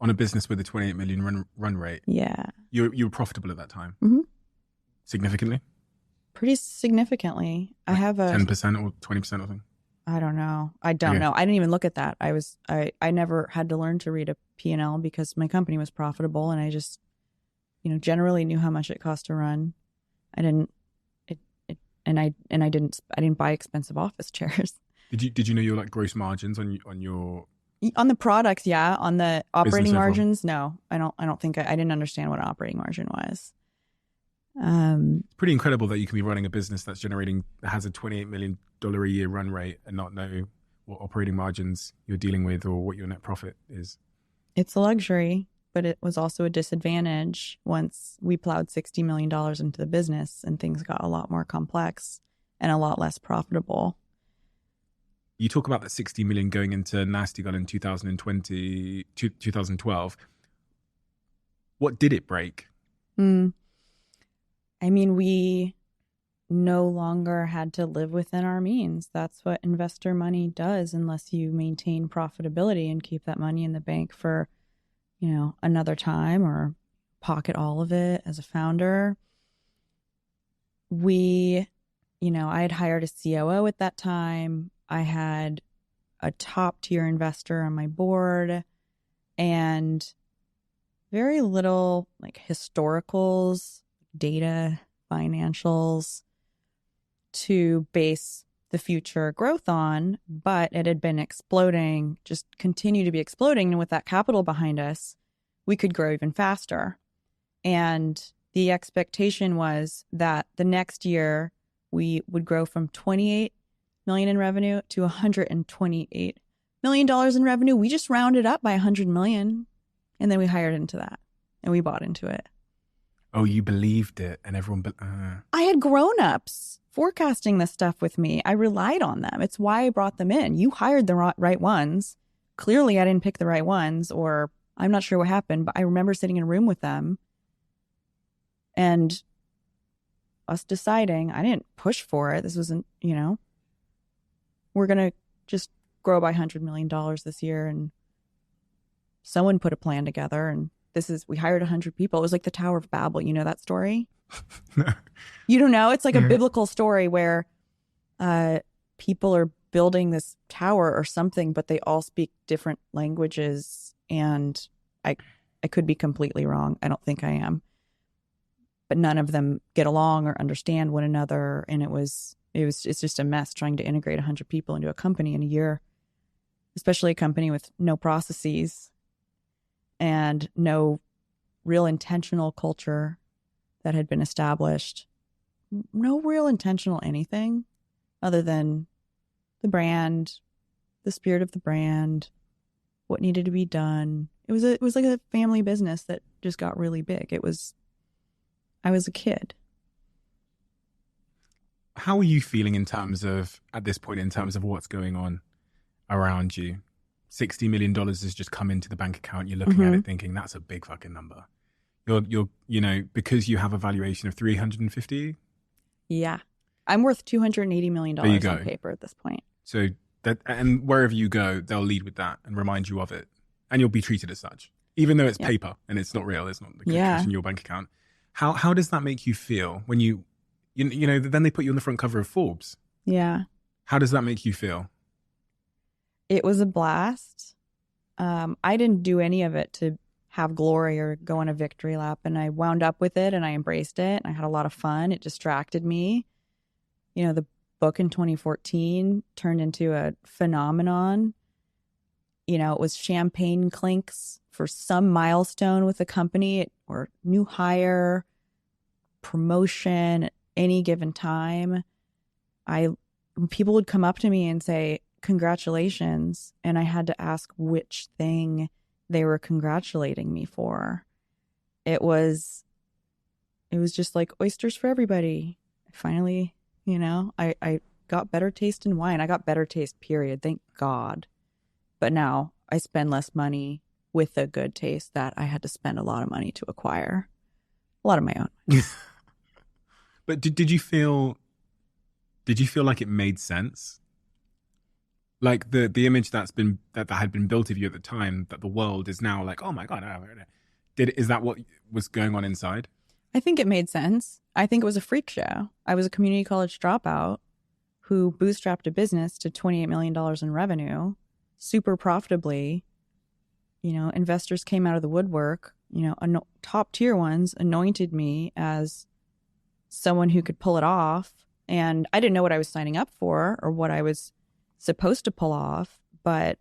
On a business with a 28 million run rate? Yeah. You were profitable at that time? Mm-hmm. Significantly? Pretty significantly. Like I have a 10% or 20% or something? I don't know. I don't know. I didn't even look at that. I never had to learn to read a P&L because my company was profitable, and I just, generally knew how much it cost to run. I didn't buy expensive office chairs. Did you know your gross margins on the products? Yeah. On the operating overall? margins, no. I don't think I didn't understand what an operating margin was. It's pretty incredible that you can be running a business that has a $28 million a year run rate and not know what operating margins you're dealing with or what your net profit is. It's a luxury, but it was also a disadvantage once we plowed $60 million into the business and things got a lot more complex and a lot less profitable. You talk about that 60 million going into NastyGal in 2012. What did it break? We no longer had to live within our means. That's what investor money does unless you maintain profitability and keep that money in the bank for, another time or pocket all of it as a founder. I had hired a COO at that time. I had a top tier investor on my board and very little historicals, data, financials to base the future growth on, but it had been exploding, just continue to be exploding. And with that capital behind us, we could grow even faster. And the expectation was that the next year we would grow from 28 million in revenue to $128 million in revenue. We just rounded up by 100 million. And then we hired into that and we bought into it. Oh, you believed it and everyone... I had grown-ups forecasting this stuff with me. I relied on them. It's why I brought them in. You hired the right ones. Clearly, I didn't pick the right ones, or I'm not sure what happened, but I remember sitting in a room with them and us deciding, I didn't push for it. This wasn't, we're going to just grow by $100 million this year. And someone put a plan together, and we hired 100 people. It was like the Tower of Babel. You know that story? No. You don't know? It's like a biblical story where people are building this tower or something, but they all speak different languages. And I could be completely wrong. I don't think I am. But none of them get along or understand one another. And it's just a mess trying to integrate 100 people into a company in a year, especially a company with no processes and no real intentional culture that had been established. No real intentional anything other than the brand, the spirit of the brand, what needed to be done. It was like a family business that just got really big. I was a kid. How are you feeling at this point, in terms of what's going on around you? $60 million has just come into the bank account. You're looking at it thinking, that's a big fucking number. You're because you have a valuation of 350. Yeah. I'm worth $280 million on paper at this point. So and wherever you go, they'll lead with that and remind you of it. And you'll be treated as such, even though it's paper and it's not real. It's not the cash in your bank account. How does that make you feel when you know, then they put you on the front cover of Forbes? Yeah. How does that make you feel? It was a blast. I didn't do any of it to have glory or go on a victory lap, and I wound up with it and I embraced it and I had a lot of fun. It distracted me. You know, the book in 2014 turned into a phenomenon. You know, it was champagne clinks for some milestone with the company or new hire, promotion at any given time. People would come up to me and say, congratulations. And I had to ask which thing they were congratulating me for. It was just like oysters for everybody. Finally, you know, I got better taste in wine. I got better taste, period. Thank God. But now I spend less money with a good taste that I had to spend a lot of money to acquire. A lot of my own. But did you feel like it made sense? Like the image that had been built of you at the time, that the world is now like, oh my God, is that what was going on inside? I think it made sense. I think it was a freak show. I was a community college dropout who bootstrapped a business to $28 million in revenue, super profitably. You know, investors came out of the woodwork, you know, top tier ones anointed me as someone who could pull it off. And I didn't know what I was signing up for or what I was supposed to pull off, but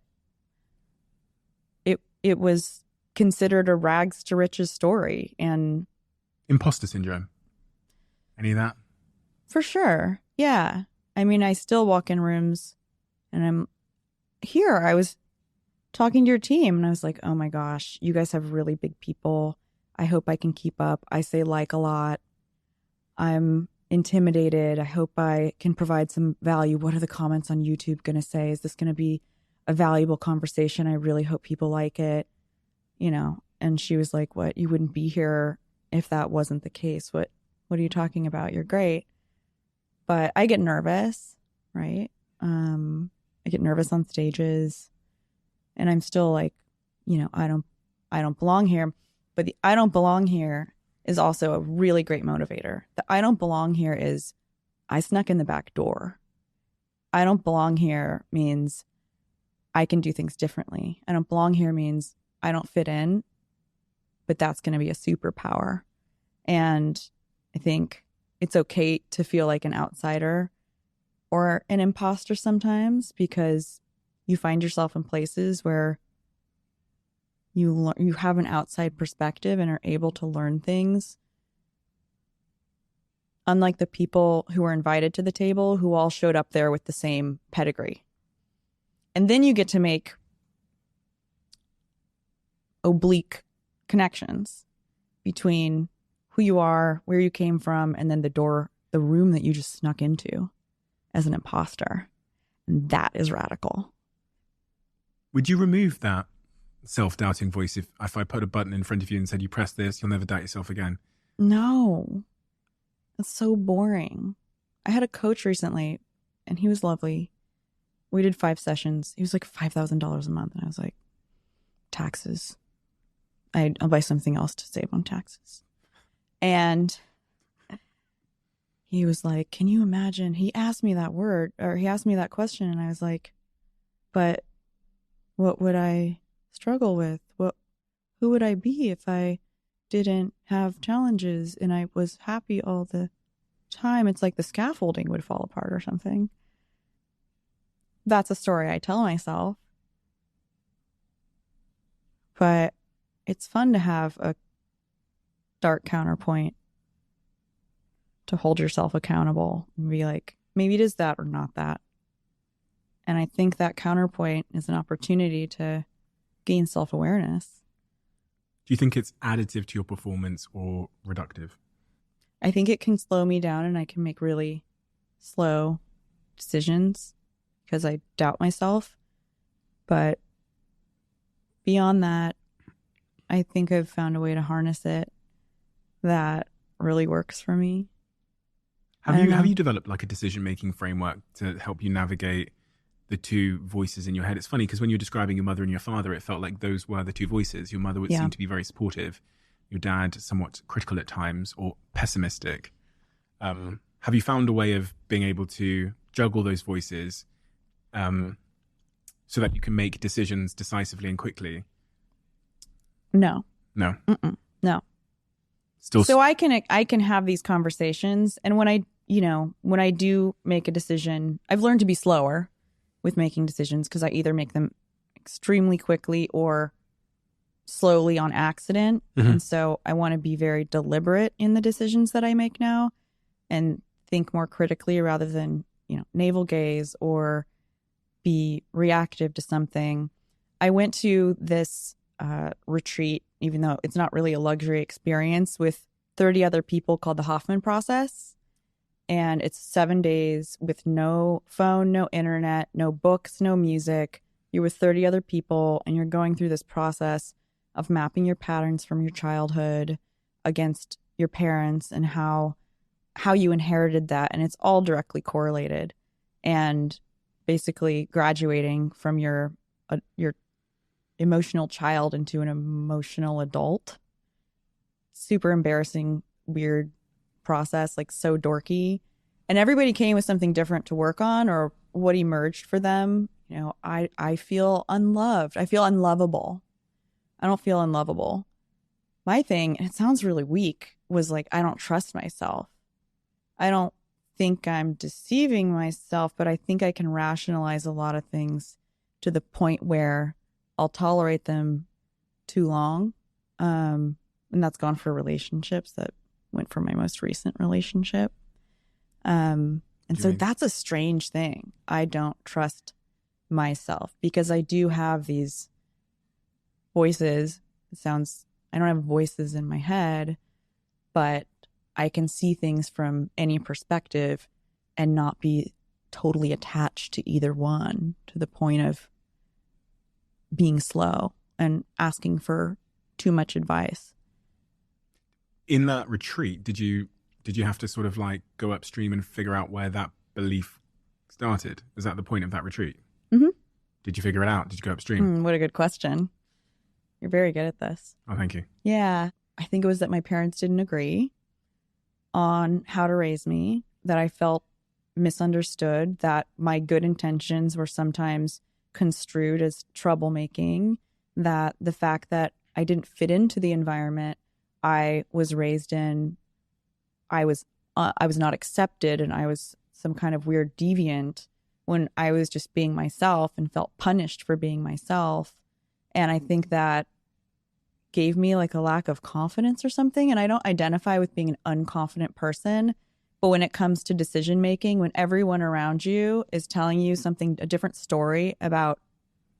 it was considered a rags to riches story. And imposter syndrome, any of that? For sure. Yeah. I mean, I still walk in rooms and I was talking to your team and I was like, oh my gosh, you guys have really big people. I hope I can keep up. I say like a lot. I'm intimidated. I hope I can provide some value. What are the comments on YouTube going to say? Is this going to be a valuable conversation? I really hope people like it, you know? And she was like, what? You wouldn't be here if that wasn't the case. What are you talking about? You're great. But I get nervous, right? I get nervous on stages and I'm still like, you know, I don't belong here. But the I don't belong here is also a really great motivator. The I don't belong here is I snuck in the back door. I don't belong here means I can do things differently. I don't belong here means I don't fit in, but that's going to be a superpower. And I think it's okay to feel like an outsider or an imposter sometimes because you find yourself in places where you have an outside perspective and are able to learn things. Unlike the people who were invited to the table who all showed up there with the same pedigree. And then you get to make oblique connections between who you are, where you came from, and then the room that you just snuck into as an imposter. And that is radical. Would you remove that self-doubting voice if I put a button in front of you and said, you press this, you'll never doubt yourself again? No. That's so boring. I had a coach recently and he was lovely. We did 5 sessions. He was like $5,000 a month. And I was like, taxes. I'll buy something else to save on taxes. And he was like, can you imagine? He asked me that question. And I was like, but what would I struggle with? Who would I be if I didn't have challenges and I was happy all the time? It's like the scaffolding would fall apart or something. That's a story I tell myself. But it's fun to have a dark counterpoint to hold yourself accountable and be like, maybe it is that or not that. And I think that counterpoint is an opportunity to gain self-awareness. Do you think it's additive to your performance or reductive? I think it can slow me down and I can make really slow decisions because I doubt myself. But beyond that, I think I've found a way to harness it that really works for me. Have you developed like a decision-making framework to help you navigate the two voices in your head? It's funny because when you're describing your mother and your father, it felt like those were the two voices. Your mother would seem to be very supportive. Your dad, somewhat critical at times or pessimistic. Have you found a way of being able to juggle those voices so that you can make decisions decisively and quickly? No. No. Mm-mm. No. Still. So I can have these conversations, and when I do make a decision, I've learned to be slower with making decisions because I either make them extremely quickly or slowly on accident. Mm-hmm. And so I want to be very deliberate in the decisions that I make now and think more critically rather than, navel gaze or be reactive to something. I went to this retreat, even though it's not really a luxury experience, with 30 other people called the Hoffman Process. And it's 7 days with no phone, no internet, no books, no music. You're with 30 other people and you're going through this process of mapping your patterns from your childhood against your parents and how you inherited that. And it's all directly correlated. And basically graduating from your emotional child into an emotional adult. Super embarrassing, weird process, like so dorky. And everybody came with something different to work on or what emerged for them. I feel unloved. I feel unlovable. I don't feel unlovable. My thing, and it sounds really weak, was like, I don't trust myself. I don't think I'm deceiving myself, but I think I can rationalize a lot of things to the point where I'll tolerate them too long. And that's gone for relationships. That went for my most recent relationship. And so that's a strange thing. I don't trust myself because I do have these voices. I don't have voices in my head, but I can see things from any perspective and not be totally attached to either one to the point of being slow and asking for too much advice. In that retreat, did you have to sort of like go upstream and figure out where that belief started? Was that the point of that retreat? Mm-hmm. Did you figure it out? Did you go upstream? What a good question. You're very good at this. Oh, thank you. Yeah. I think it was that my parents didn't agree on how to raise me, that I felt misunderstood, that my good intentions were sometimes construed as troublemaking, that the fact that I didn't fit into the environment I was raised in, I was not accepted, and I was some kind of weird deviant when I was just being myself and felt punished for being myself. And I think that gave me like a lack of confidence or something. And I don't identify with being an unconfident person. But when it comes to decision making, when everyone around you is telling you a different story about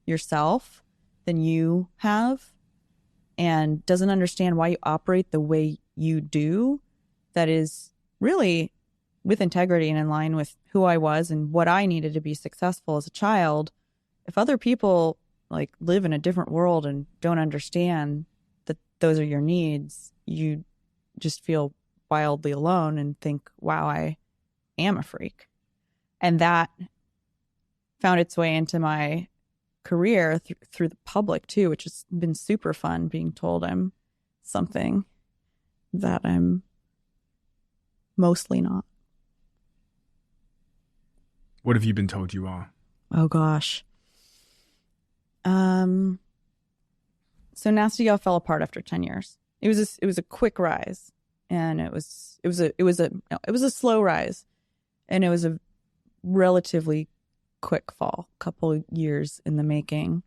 yourself than you have and doesn't understand why you operate the way you do, that is really with integrity and in line with who I was and what I needed to be successful as a child. If other people like live in a different world and don't understand that those are your needs, you just feel wildly alone and think, wow, I am a freak. And that found its way into my career through the public too, which has been super fun, being told I'm something that I'm mostly not. What have you been told you are? Oh gosh. So NastyGal fell apart after 10 years. It was a quick rise, and it was a slow rise, and it was a relatively quick fall, couple years in the making.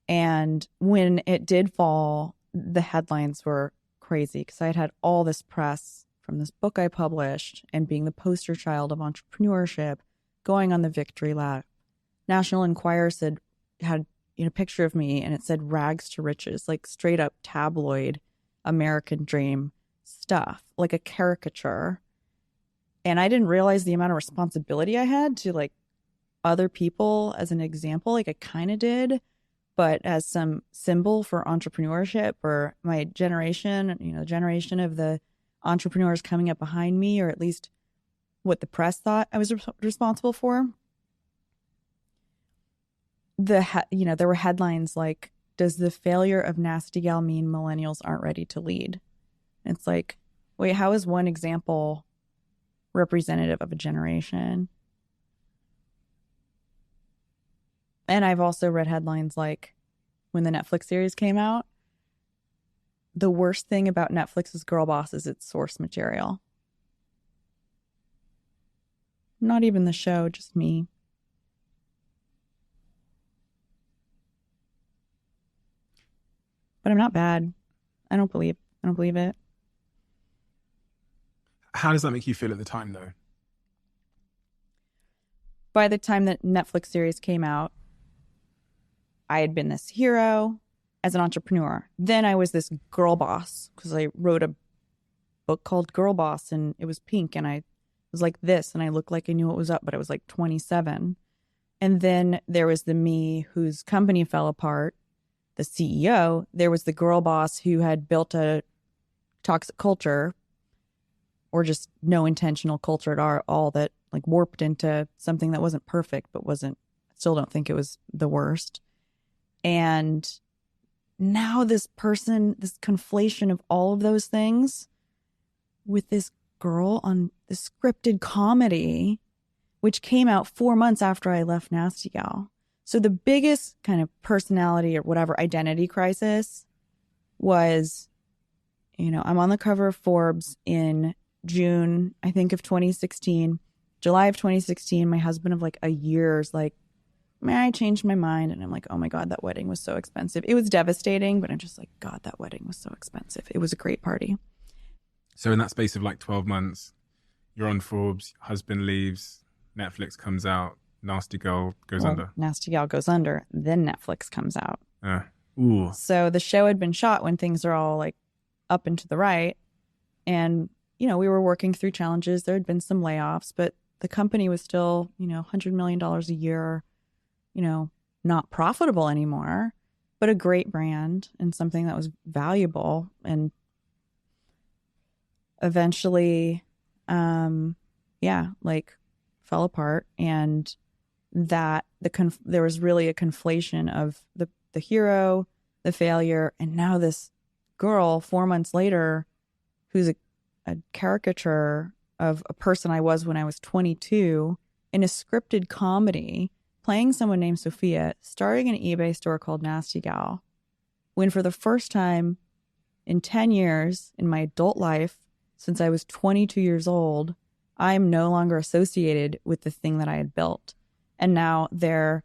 And when it did fall, the headlines were crazy because I had all this press from this book I published and being the poster child of entrepreneurship, going on the victory lap. National Enquirer had a picture of me and it said rags to riches, like straight up tabloid American dream stuff, like a caricature. And I didn't realize the amount of responsibility I had to like other people as an example. Like I kind of did, but as some symbol for entrepreneurship or my generation, generation of the entrepreneurs coming up behind me, or at least what the press thought I was responsible for. There were headlines like, does the failure of NastyGal mean millennials aren't ready to lead? And it's like, wait, how is one example representative of a generation? And I've also read headlines like, when the Netflix series came out, the worst thing about Netflix's Girlboss is its source material. Not even the show, just me. But I'm not bad. I don't believe it. How does that make you feel at the time, though? By the time that Netflix series came out, I had been this hero as an entrepreneur. Then I was this girl boss because I wrote a book called Girlboss and it was pink and I was like this and I looked like I knew what was up, but I was like 27. And then there was the me whose company fell apart, the CEO. There was the girl boss who had built a toxic culture or just no intentional culture at all that like warped into something that wasn't perfect, but I still don't think it was the worst. And now this conflation of all of those things with this girl on this scripted comedy, which came out 4 months after I left NastyGal. So the biggest kind of personality or whatever identity crisis was, I'm on the cover of Forbes in June, I think, of 2016. July of 2016, my husband of like a year's like, man, I changed my mind. And I'm like, oh my God, that wedding was so expensive. It was devastating, but I'm just like, God, that wedding was so expensive. It was a great party. So in that space of like 12 months, you're on Forbes, husband leaves, Netflix comes out, NastyGal goes under. NastyGal goes under, then Netflix comes out. Ooh. So the show had been shot when things are all like up and to the right. And, we were working through challenges. There had been some layoffs, but the company was still, $100 million a year, not profitable anymore, but a great brand and something that was valuable. And eventually, fell apart. And that there was really a conflation of the hero, the failure, and now this girl 4 months later who's a caricature of a person I was when I was 22 in a scripted comedy, playing someone named Sophia, starting an eBay store called NastyGal, when for the first time in 10 years in my adult life, since I was 22 years old, I'm no longer associated with the thing that I had built. And now there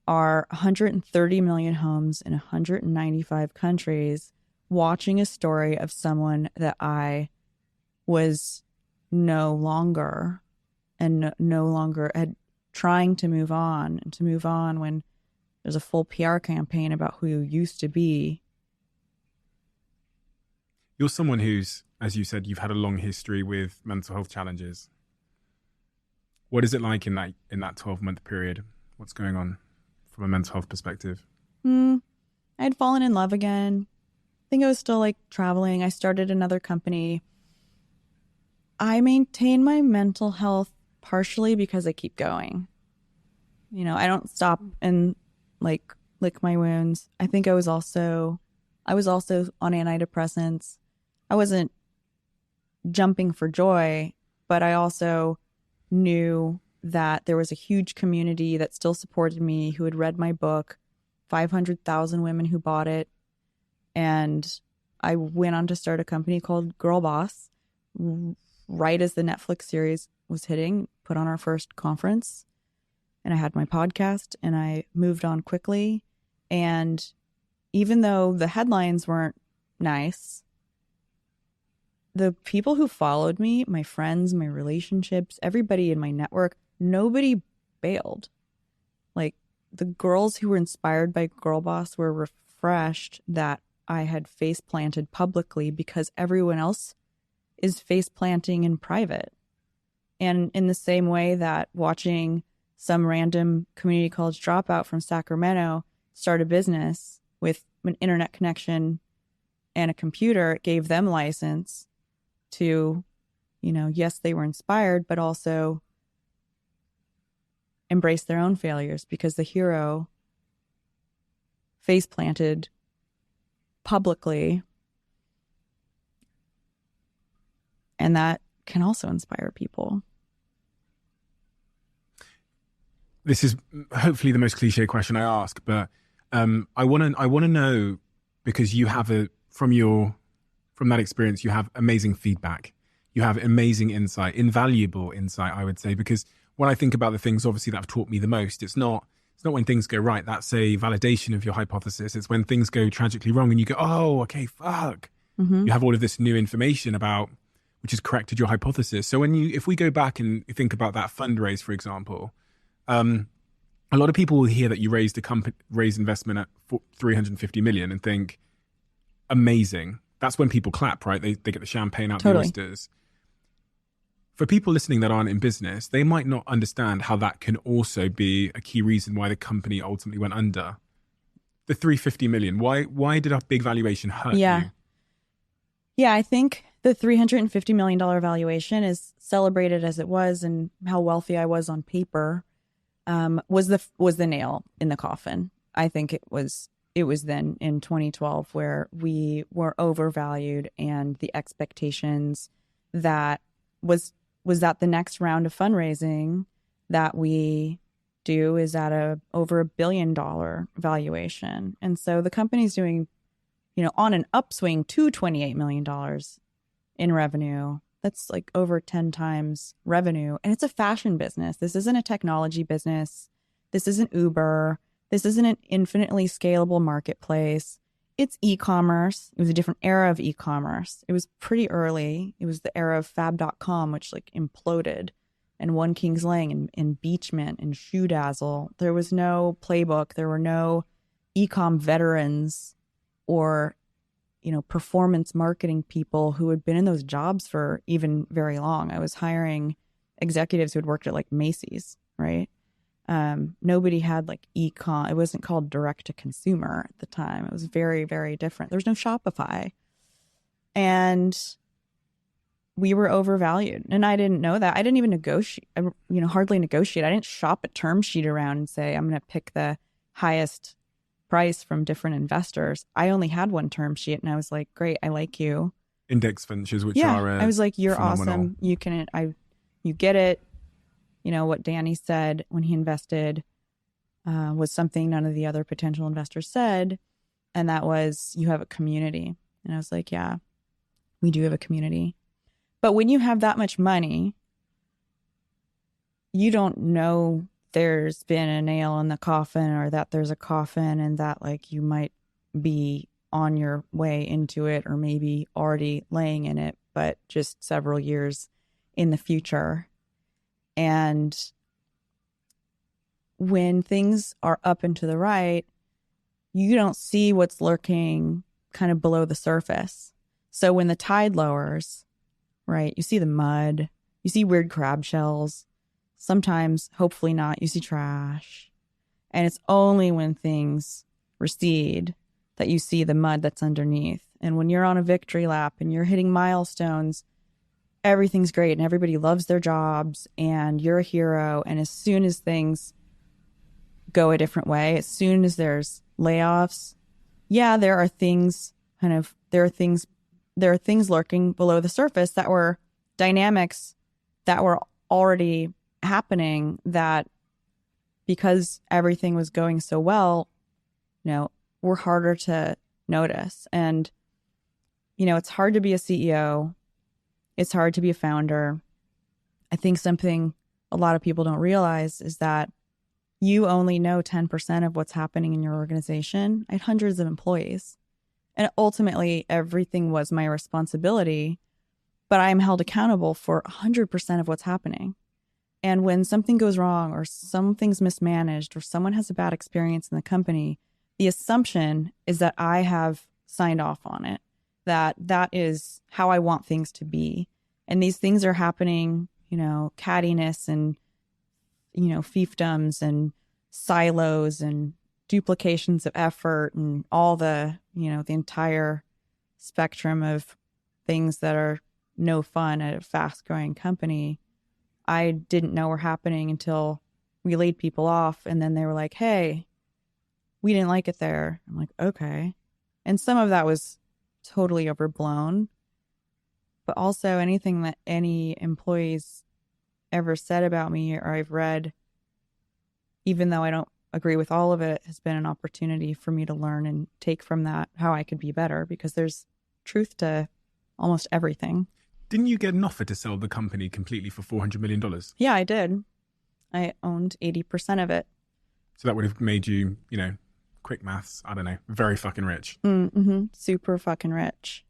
are 130 million homes in 195 countries watching a story of someone that I was no longer had trying to move on and to move on when there's a full PR campaign about who you used to be. You're someone who's, as you said, you've had a long history with mental health challenges. What is it like in that 12-month period? What's going on from a mental health perspective? I had fallen in love again. I think I was still like traveling. I started another company. I maintain my mental health partially because I keep going. I don't stop and like lick my wounds. I think I was also on antidepressants. I wasn't jumping for joy, but I also knew that there was a huge community that still supported me, who had read my book, 500,000 women who bought it. And I went on to start a company called Girlboss right as the Netflix series was hitting, put on our first conference, and I had my podcast, and I moved on quickly. And even though the headlines weren't nice, the people who followed me, my friends, my relationships, everybody in my network, nobody bailed. Like, the girls who were inspired by Girlboss were refreshed that I had face planted publicly because everyone else is face planting in private. And in the same way that watching some random community college dropout from Sacramento start a business with an internet connection and a computer, it gave them license to, yes, they were inspired, but also embrace their own failures because the hero face planted publicly. And that can also inspire people. This is hopefully the most cliche question I ask, but I want to know, because you have from that experience, you have amazing feedback, you have amazing insight, invaluable insight, I would say, because when I think about the things obviously that have taught me the most, it's not when things go right. That's a validation of your hypothesis. It's when things go tragically wrong and you go, oh, okay, fuck. You have all of this new information about which has corrected your hypothesis. So if we go back and think about that fundraise, for example, a lot of people will hear that you raised investment at 350 million and think, amazing. That's when people clap, right? They get the champagne out the oysters. For people listening that aren't in business, they might not understand how that can also be a key reason why the company ultimately went under. The 350 million, why did a big valuation hurt you? Yeah, I think the $350 million valuation, is celebrated as it was and how wealthy I was on paper, was the nail in the coffin. I think it was then in 2012 where we were overvalued, and the expectations that was that the next round of fundraising that we do is at over $1 billion valuation. And so the company's doing, on an upswing to $28 million in revenue. That's like over 10 times revenue. And it's a fashion business. This isn't a technology business. This isn't Uber. This isn't an infinitely scalable marketplace. It's e-commerce. It was a different era of e-commerce. It was pretty early. It was the era of fab.com, which imploded, and One King's Lang and Beachmint and Shoe Dazzle. There was no playbook. There were no e-com veterans or, performance marketing people who had been in those jobs for even very long. I was hiring executives who had worked at Macy's, right? Nobody had e-com. It wasn't called direct to consumer at the time. It was very, very different. There was no Shopify. And we were overvalued. And I didn't know that. I didn't even negotiate, hardly negotiate. I didn't shop a term sheet around and say, I'm going to pick the highest price from different investors. I only had one term sheet, and I was like, great, I like you. Index ventures, which are I was like, you're phenomenal. Awesome. You get it. What Danny said when he invested was something none of the other potential investors said. And that was, you have a community. And I was like, yeah, we do have a community. But when you have that much money, you don't know there's been a nail in the coffin, or that there's a coffin, and that you might be on your way into it, or maybe already laying in it, but just several years in the future. And when things are up and to the right, you don't see what's lurking kind of below the surface. So when the tide lowers, right, you see the mud, you see weird crab shells. Sometimes, hopefully not, you see trash. And it's only when things recede that you see the mud that's underneath. And when you're on a victory lap and you're hitting milestones, everything's great and everybody loves their jobs and you're a hero. And as soon as things go a different way, as soon as there's layoffs, there are things lurking below the surface that were dynamics that were already happening, that because everything was going so well, were harder to notice. And, it's hard to be a CEO. It's hard to be a founder. I think something a lot of people don't realize is that you only know 10% of what's happening in your organization. I had hundreds of employees. And ultimately, everything was my responsibility. but I'm held accountable for 100% of what's happening. And when something goes wrong or something's mismanaged or someone has a bad experience in the company, the assumption is that I have signed off on it, that is how I want things to be. And these things are happening, cattiness and, fiefdoms and silos and duplications of effort and all the, the entire spectrum of things that are no fun at a fast growing company. I didn't know were happening until we laid people off. And then they were like, hey, we didn't like it there. I'm like, okay. And some of that was totally overblown. But also anything that any employees ever said about me or I've read, even though I don't agree with all of it, has been an opportunity for me to learn and take from that how I could be better, because there's truth to almost everything. Didn't you get an offer to sell the company completely for $400 million? Yeah, I did. I owned 80% of it. So that would have made you, quick maths, I don't know, very fucking rich. Mm-hmm. Super fucking rich.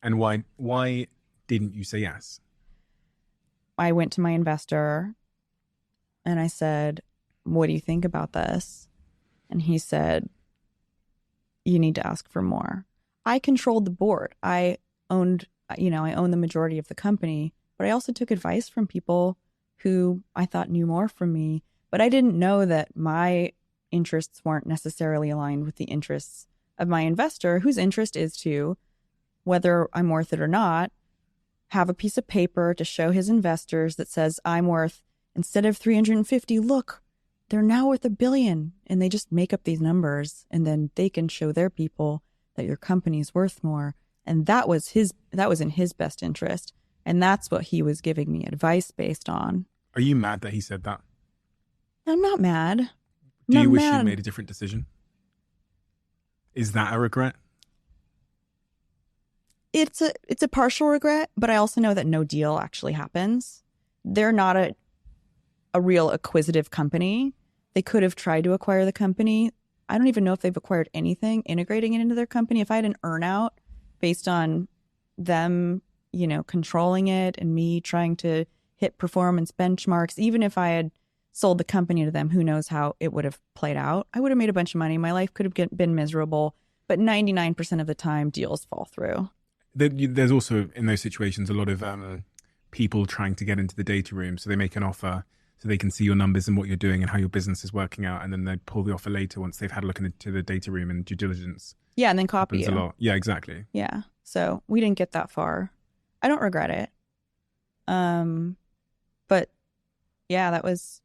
And why didn't you say yes? I went to my investor and I said, what do you think about this? And he said, you need to ask for more. I controlled the board. I owned the majority of the company, but I also took advice from people who I thought knew more from me. But I didn't know that my interests weren't necessarily aligned with the interests of my investor, whose interest is to, whether I'm worth it or not, have a piece of paper to show his investors that says I'm worth, instead of 350, look, they're now worth $1 billion. And they just make up these numbers, and then they can show their people that your company's worth more. And that was in his best interest. And that's what he was giving me advice based on. Are you mad that he said that? I'm not mad. Do you wish you made a different decision? Is that a regret? It's a partial regret, but I also know that no deal actually happens. They're not a real acquisitive company. They could have tried to acquire the company. I don't even know if they've acquired anything, integrating it into their company. If I had an earnout based on them, controlling it and me trying to hit performance benchmarks, even if I had sold the company to them, who knows how it would have played out. I would have made a bunch of money. My life could have been miserable, but 99% of the time deals fall through. There's also, in those situations, a lot of people trying to get into the data room. So they make an offer so they can see your numbers and what you're doing and how your business is working out. And then they pull the offer later once they've had a look into the data room and due diligence. Yeah, and then copy you. A lot. Yeah, exactly. Yeah. So we didn't get that far. I don't regret it. But yeah, that was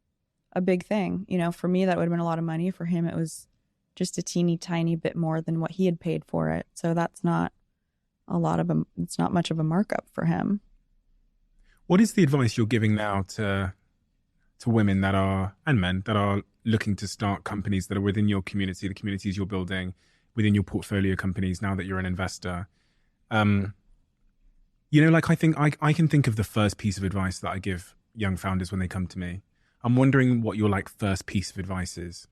a big thing. For me, that would have been a lot of money. For him, it was just a teeny tiny bit more than what he had paid for it. So that's not it's not much of a markup for him. What is the advice you're giving now to women that are, and men that are looking to start companies that are within your community, the communities you're building, within your portfolio companies now that you're an investor? I think I can think of the first piece of advice that I give young founders when they come to me. I'm wondering what your first piece of advice is.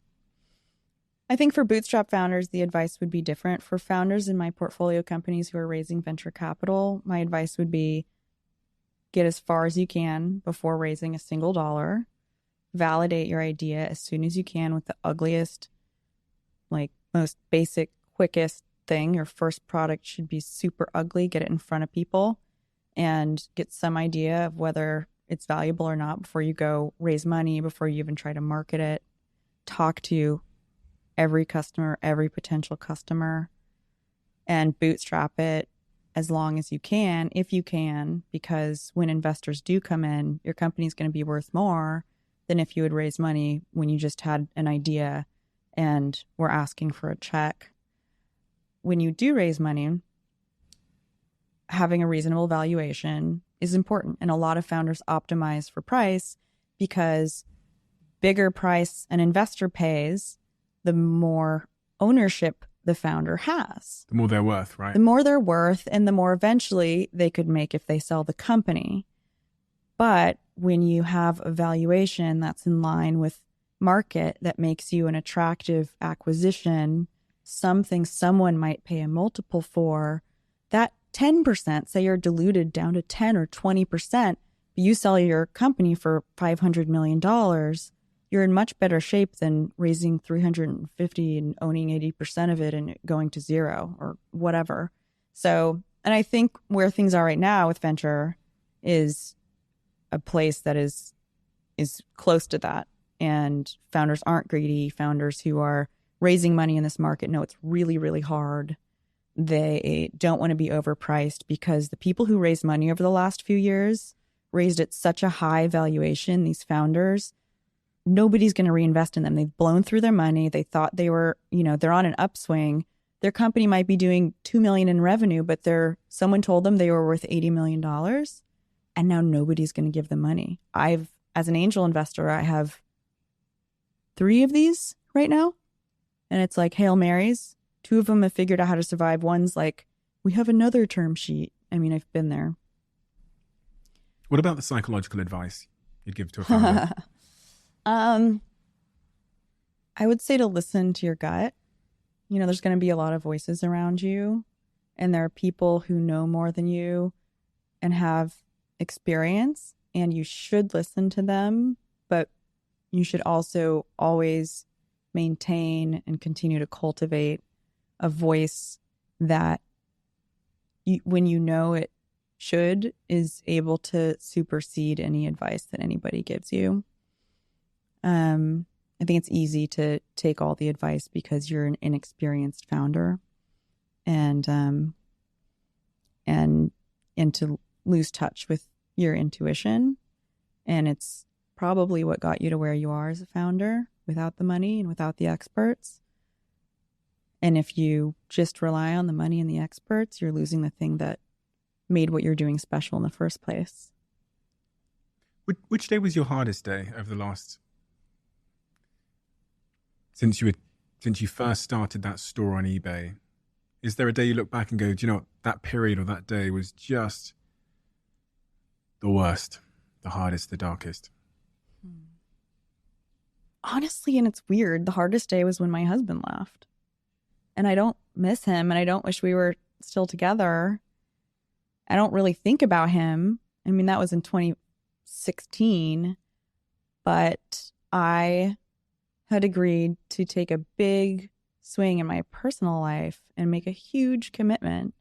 I think for bootstrap founders, the advice would be different. For founders in my portfolio companies who are raising venture capital, my advice would be get as far as you can before raising a single dollar. Validate your idea as soon as you can with the ugliest, most basic, quickest thing. Your first product should be super ugly. Get it in front of people and get some idea of whether it's valuable or not before you go raise money, before you even try to market it. Talk to every customer, every potential customer, and bootstrap it as long as you can, if you can, because when investors do come in, your company's going to be worth more than if you would raise money when you just had an idea and were asking for a check. When you do raise money, having a reasonable valuation is important. And a lot of founders optimize for price because bigger price an investor pays, the more ownership the founder has. The more they're worth, right? The more they're worth, and the more eventually they could make if they sell the company. But when you have a valuation that's in line with market that makes you an attractive acquisition, something someone might pay a multiple for, that 10%, say you're diluted down to 10 or 20%, but you sell your company for $500 million, you're in much better shape than raising 350 and owning 80% of it and going to zero or whatever. So, and I think where things are right now with venture is a place that is close to that. And founders aren't greedy. Founders who are raising money in this market know it's really, really hard. They don't want to be overpriced because the people who raised money over the last few years raised at such a high valuation, these founders, nobody's going to reinvest in them. They've blown through their money. They thought they were, they're on an upswing. Their company might be doing $2 million in revenue, but someone told them they were worth $80 million. And now nobody's going to give them money. As an angel investor, I have 3 of these right now. And it's like Hail Marys. 2 of them have figured out how to survive. One's like, we have another term sheet. I mean, I've been there. What about the psychological advice you'd give to a founder? I would say to listen to your gut. There's going to be a lot of voices around you, and there are people who know more than you and have experience, and you should listen to them, but you should also always maintain and continue to cultivate a voice that when it is able to supersede any advice that anybody gives you. I think it's easy to take all the advice because you're an inexperienced founder, and to lose touch with your intuition. And it's probably what got you to where you are as a founder, without the money and without the experts. And if you just rely on the money and the experts, you're losing the thing that made what you're doing special in the first place. Which day was your hardest day over the last, since you first started that store on eBay? Is there a day you look back and go, do you know what, that period or that day was just the worst, the hardest, the darkest? Honestly, and it's weird, the hardest day was when my husband left. And I don't miss him, and I don't wish we were still together. I don't really think about him. I mean, that was in 2016, but I had agreed to take a big swing in my personal life and make a huge commitment.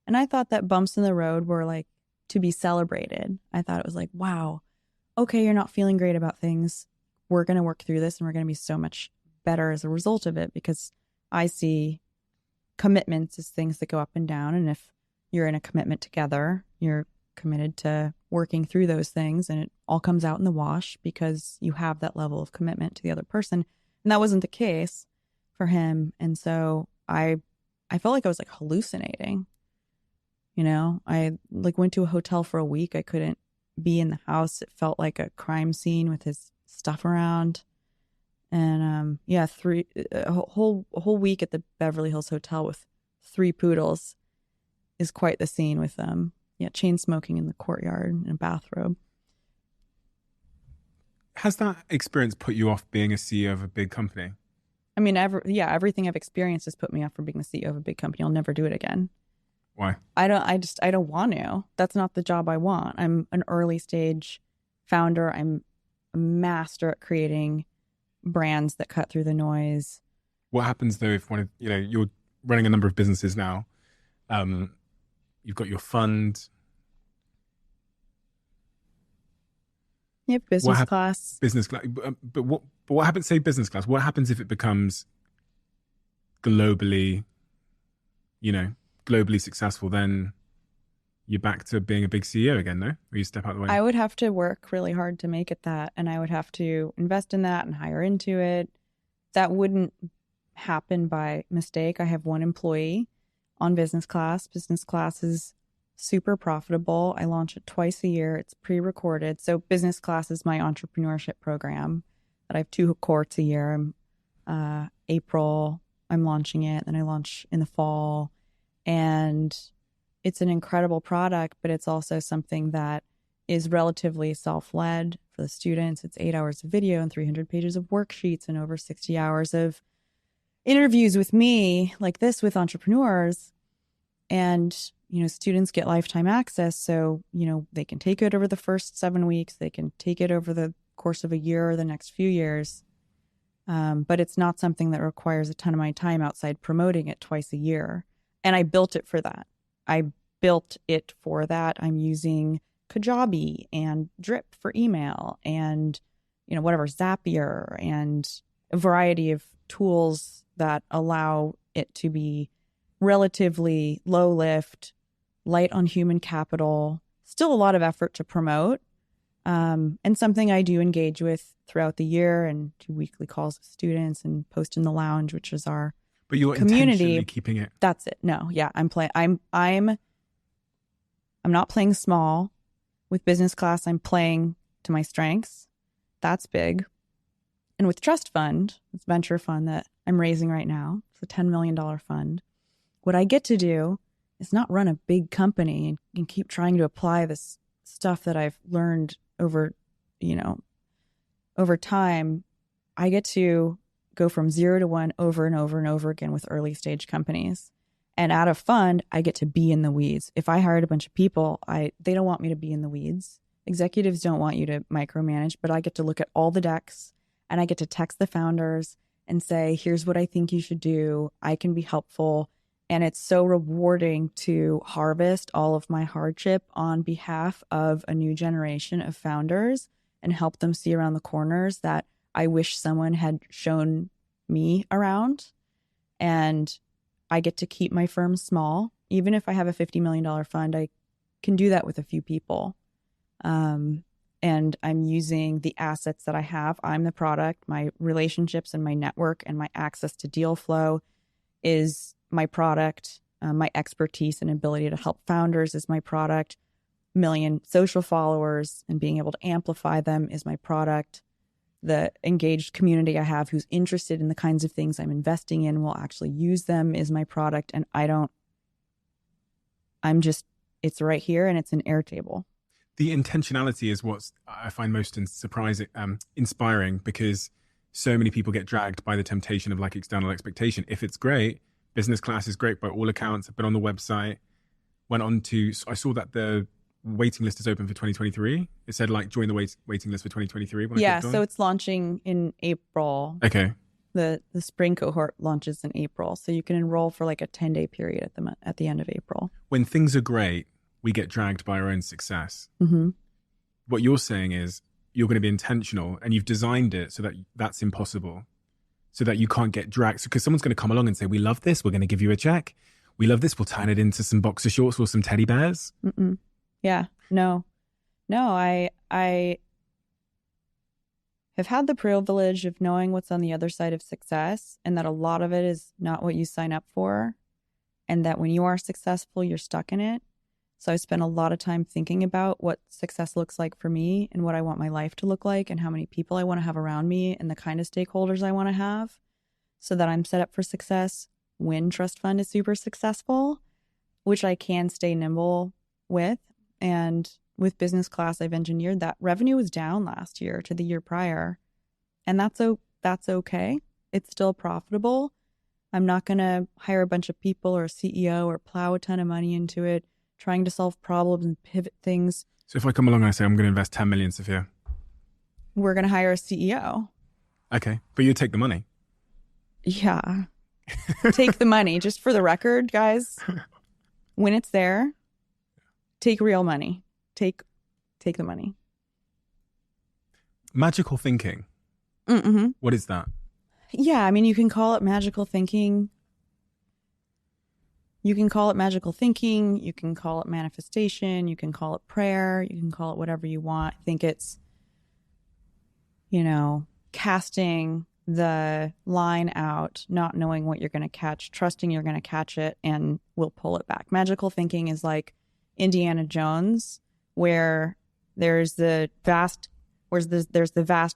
And I thought that bumps in the road were like to be celebrated. I thought it was like, wow, okay, you're not feeling great about things. We're going to work through this, and we're going to be so much better as a result of it, because I see commitments as things that go up and down. And if you're in a commitment together, you're committed to working through those things, and it all comes out in the wash because you have that level of commitment to the other person. And that wasn't the case for him. And so I felt like I was like hallucinating. I like went to a hotel for a week. I couldn't be in the house. It felt like a crime scene with his stuff around. And a whole week at the Beverly Hills Hotel with 3 poodles is quite the scene with them. Chain smoking in the courtyard in a bathrobe. Has that experience put you off being a CEO of a big company? I mean, everything I've experienced has put me off for being the CEO of a big company. I'll never do it again. Why? I don't want to. That's not the job I want. I'm an early stage founder. I'm a master at creating brands that cut through the noise. What happens though if you're running a number of businesses now, you've got your fund. You have business class. Business class. But what happens, say business class, what happens if it becomes globally successful? Then you're back to being a big CEO again, no? Or you step out the way? I would have to work really hard to make it that, and I would have to invest in that and hire into it. That wouldn't happen by mistake. I have 1 employee on business class. Business class is super profitable. I launch it twice a year. It's pre-recorded. So business class is my entrepreneurship program that I have 2 cohorts a year. April, I'm launching it. Then I launch in the fall. And it's an incredible product, but it's also something that is relatively self-led for the students. It's 8 hours of video and 300 pages of worksheets and over 60 hours of interviews with me like this with entrepreneurs. And, students get lifetime access. So, they can take it over the first 7 weeks. They can take it over the course of a year or the next few years. But it's not something that requires a ton of my time outside promoting it twice a year. And I built it for that. I'm using Kajabi and Drip for email and, whatever, Zapier and a variety of tools that allow it to be relatively low lift, light on human capital, still a lot of effort to promote, and something I do engage with throughout the year and do weekly calls with students and post in the lounge, which is our but you're community. Intentionally keeping it. That's it. No, yeah, I'm not playing small with business class. I'm playing to my strengths. That's big. And with Trust Fund, this venture fund that I'm raising right now, it's a $10 million fund. What I get to do is not run a big company and keep trying to apply this stuff that I've learned over time. I get to go from 0 to 1 over and over and over again with early stage companies. And at a fund, I get to be in the weeds. If I hired a bunch of people, they don't want me to be in the weeds. Executives don't want you to micromanage, but I get to look at all the decks and I get to text the founders and say, here's what I think you should do. I can be helpful. And it's so rewarding to harvest all of my hardship on behalf of a new generation of founders and help them see around the corners that I wish someone had shown me around. And I get to keep my firm small. Even if I have a $50 million fund, I can do that with a few people. And I'm using the assets that I have. I'm the product. My relationships and my network and my access to deal flow is my product. My expertise and ability to help founders is my product. Million social followers and being able to amplify them is my product. The engaged community I have who's interested in the kinds of things I'm investing in will actually use them is my product. And it's right here and it's an Airtable. The intentionality is what I find most inspiring, because so many people get dragged by the temptation of like external expectation. If it's great, business class is great by all accounts. I've been on the website, I saw that the waiting list is open for 2023. It said like join the waiting list for 2023. Yeah, so it's launching in April. Okay. The spring cohort launches in April, so you can enroll for like a 10-day period at the end of April. When things are great, we get dragged by our own success. Mm-hmm. What you're saying is you're going to be intentional and you've designed it so that that's impossible, so that you can't get dragged. Because someone's going to come along and say, we love this, we're going to give you a check. We love this, we'll turn it into some boxer shorts or some teddy bears. Mm-mm. Yeah, no, I have had the privilege of knowing what's on the other side of success, and that a lot of it is not what you sign up for, and that when you are successful, you're stuck in it. So I spent a lot of time thinking about what success looks like for me and what I want my life to look like and how many people I want to have around me and the kind of stakeholders I want to have so that I'm set up for success when Trust Fund is super successful, which I can stay nimble with. And with business class, I've engineered that. Revenue was down last year to the year prior, and that's okay. It's still profitable. I'm not going to hire a bunch of people or a CEO or plow a ton of money into it, trying to solve problems and pivot things. So if I come along and I say, I'm going to invest 10 million, Sophia. We're going to hire a CEO. Okay. But you take the money. Yeah. Take the money. Just for the record, guys, when it's there, take real money. Take the money. Magical thinking. Mm-hmm. What is that? Yeah, I mean, you can call it magical thinking. You can call it magical thinking. You can call it manifestation. You can call it prayer. You can call it whatever you want. I think it's, casting the line out, not knowing what you're going to catch, trusting you're going to catch it, and we'll pull it back. Magical thinking is like Indiana Jones, where there's the vast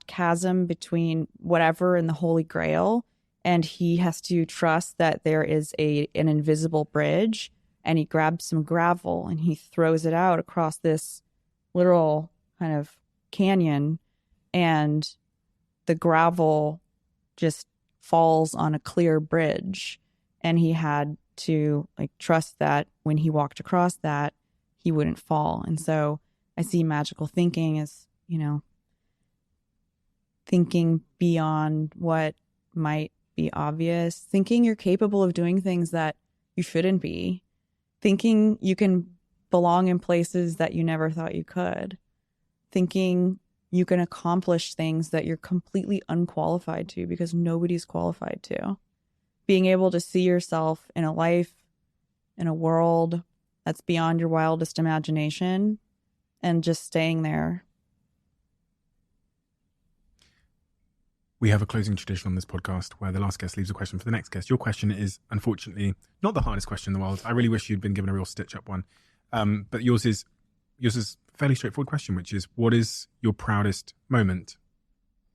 chasm between whatever and the Holy Grail, and he has to trust that there is an invisible bridge, and he grabs some gravel and he throws it out across this literal kind of canyon, and the gravel just falls on a clear bridge, and he had to like trust that when he walked across that, he wouldn't fall. And so I see magical thinking as, you know, thinking beyond what might be obvious, thinking you're capable of doing things that you shouldn't be, thinking you can belong in places that you never thought you could, thinking you can accomplish things that you're completely unqualified to because nobody's qualified to. Being able to see yourself in a life, in a world that's beyond your wildest imagination, and just staying there. We have a closing tradition on this podcast where the last guest leaves a question for the next guest. Your question is, unfortunately, not the hardest question in the world. I really wish you'd been given a real stitch-up one. But yours is a fairly straightforward question, which is, what is your proudest moment?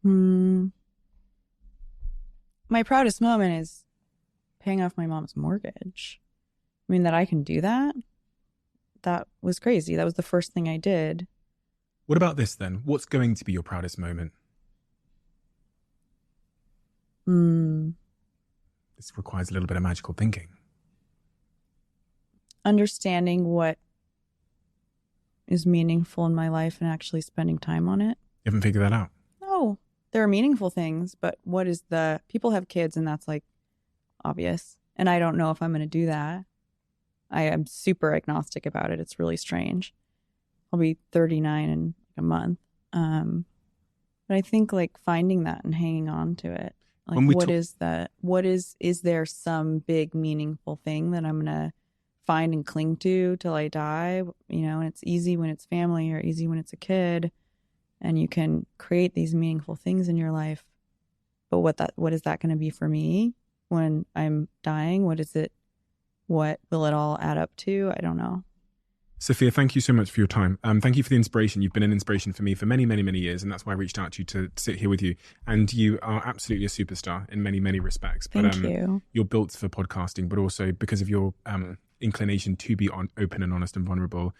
My proudest moment is paying off my mom's mortgage. I mean, that I can do that. That was crazy. That was the first thing I did. What about this then? What's going to be your proudest moment? This requires a little bit of magical thinking. Understanding what is meaningful in my life and actually spending time on it. You haven't figured that out? No, there are meaningful things, but what is people have kids and that's like obvious. And I don't know if I'm going to do that. I am super agnostic about it. It's really strange. I'll be 39 in a month. But I think like finding that and hanging on to it. Like what is that? Is there some big meaningful thing that I'm going to find and cling to till I die? You know, and it's easy when it's family or easy when it's a kid and you can create these meaningful things in your life. But what is that going to be for me when I'm dying? What is it? What will it all add up to? I don't know. Sophia, thank you so much for your time. Thank you for the inspiration. You've been an inspiration for me for many, many, many years, and that's why I reached out to you to sit here with you. And you are absolutely a superstar in many, many respects. Thank you. You're built for podcasting, but also because of your inclination to be open and honest and vulnerable.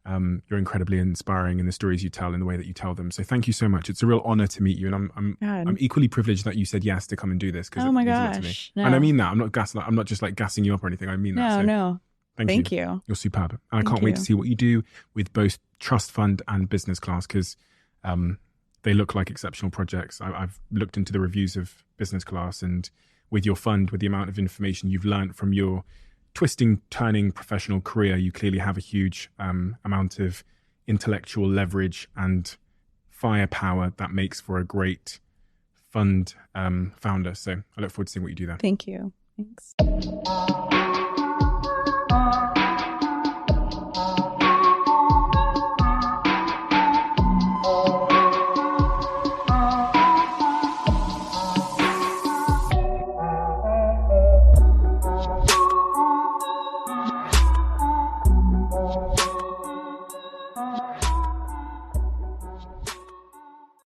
You're incredibly inspiring in the stories you tell and the way that you tell them. So thank you so much. It's a real honor to meet you, and I'm equally privileged that you said yes to come and do this. Oh my gosh! No. And I mean that. I'm not just like gassing you up or anything. I mean that. No. Thank you. You're superb. And I can't wait to see what you do with both Trust Fund and Business Class, because they look like exceptional projects. I've looked into the reviews of Business Class, and with your fund, with the amount of information you've learned from your twisting, turning professional career, you clearly have a huge amount of intellectual leverage and firepower that makes for a great fund founder. So I look forward to seeing what you do there. Thank you. Thanks.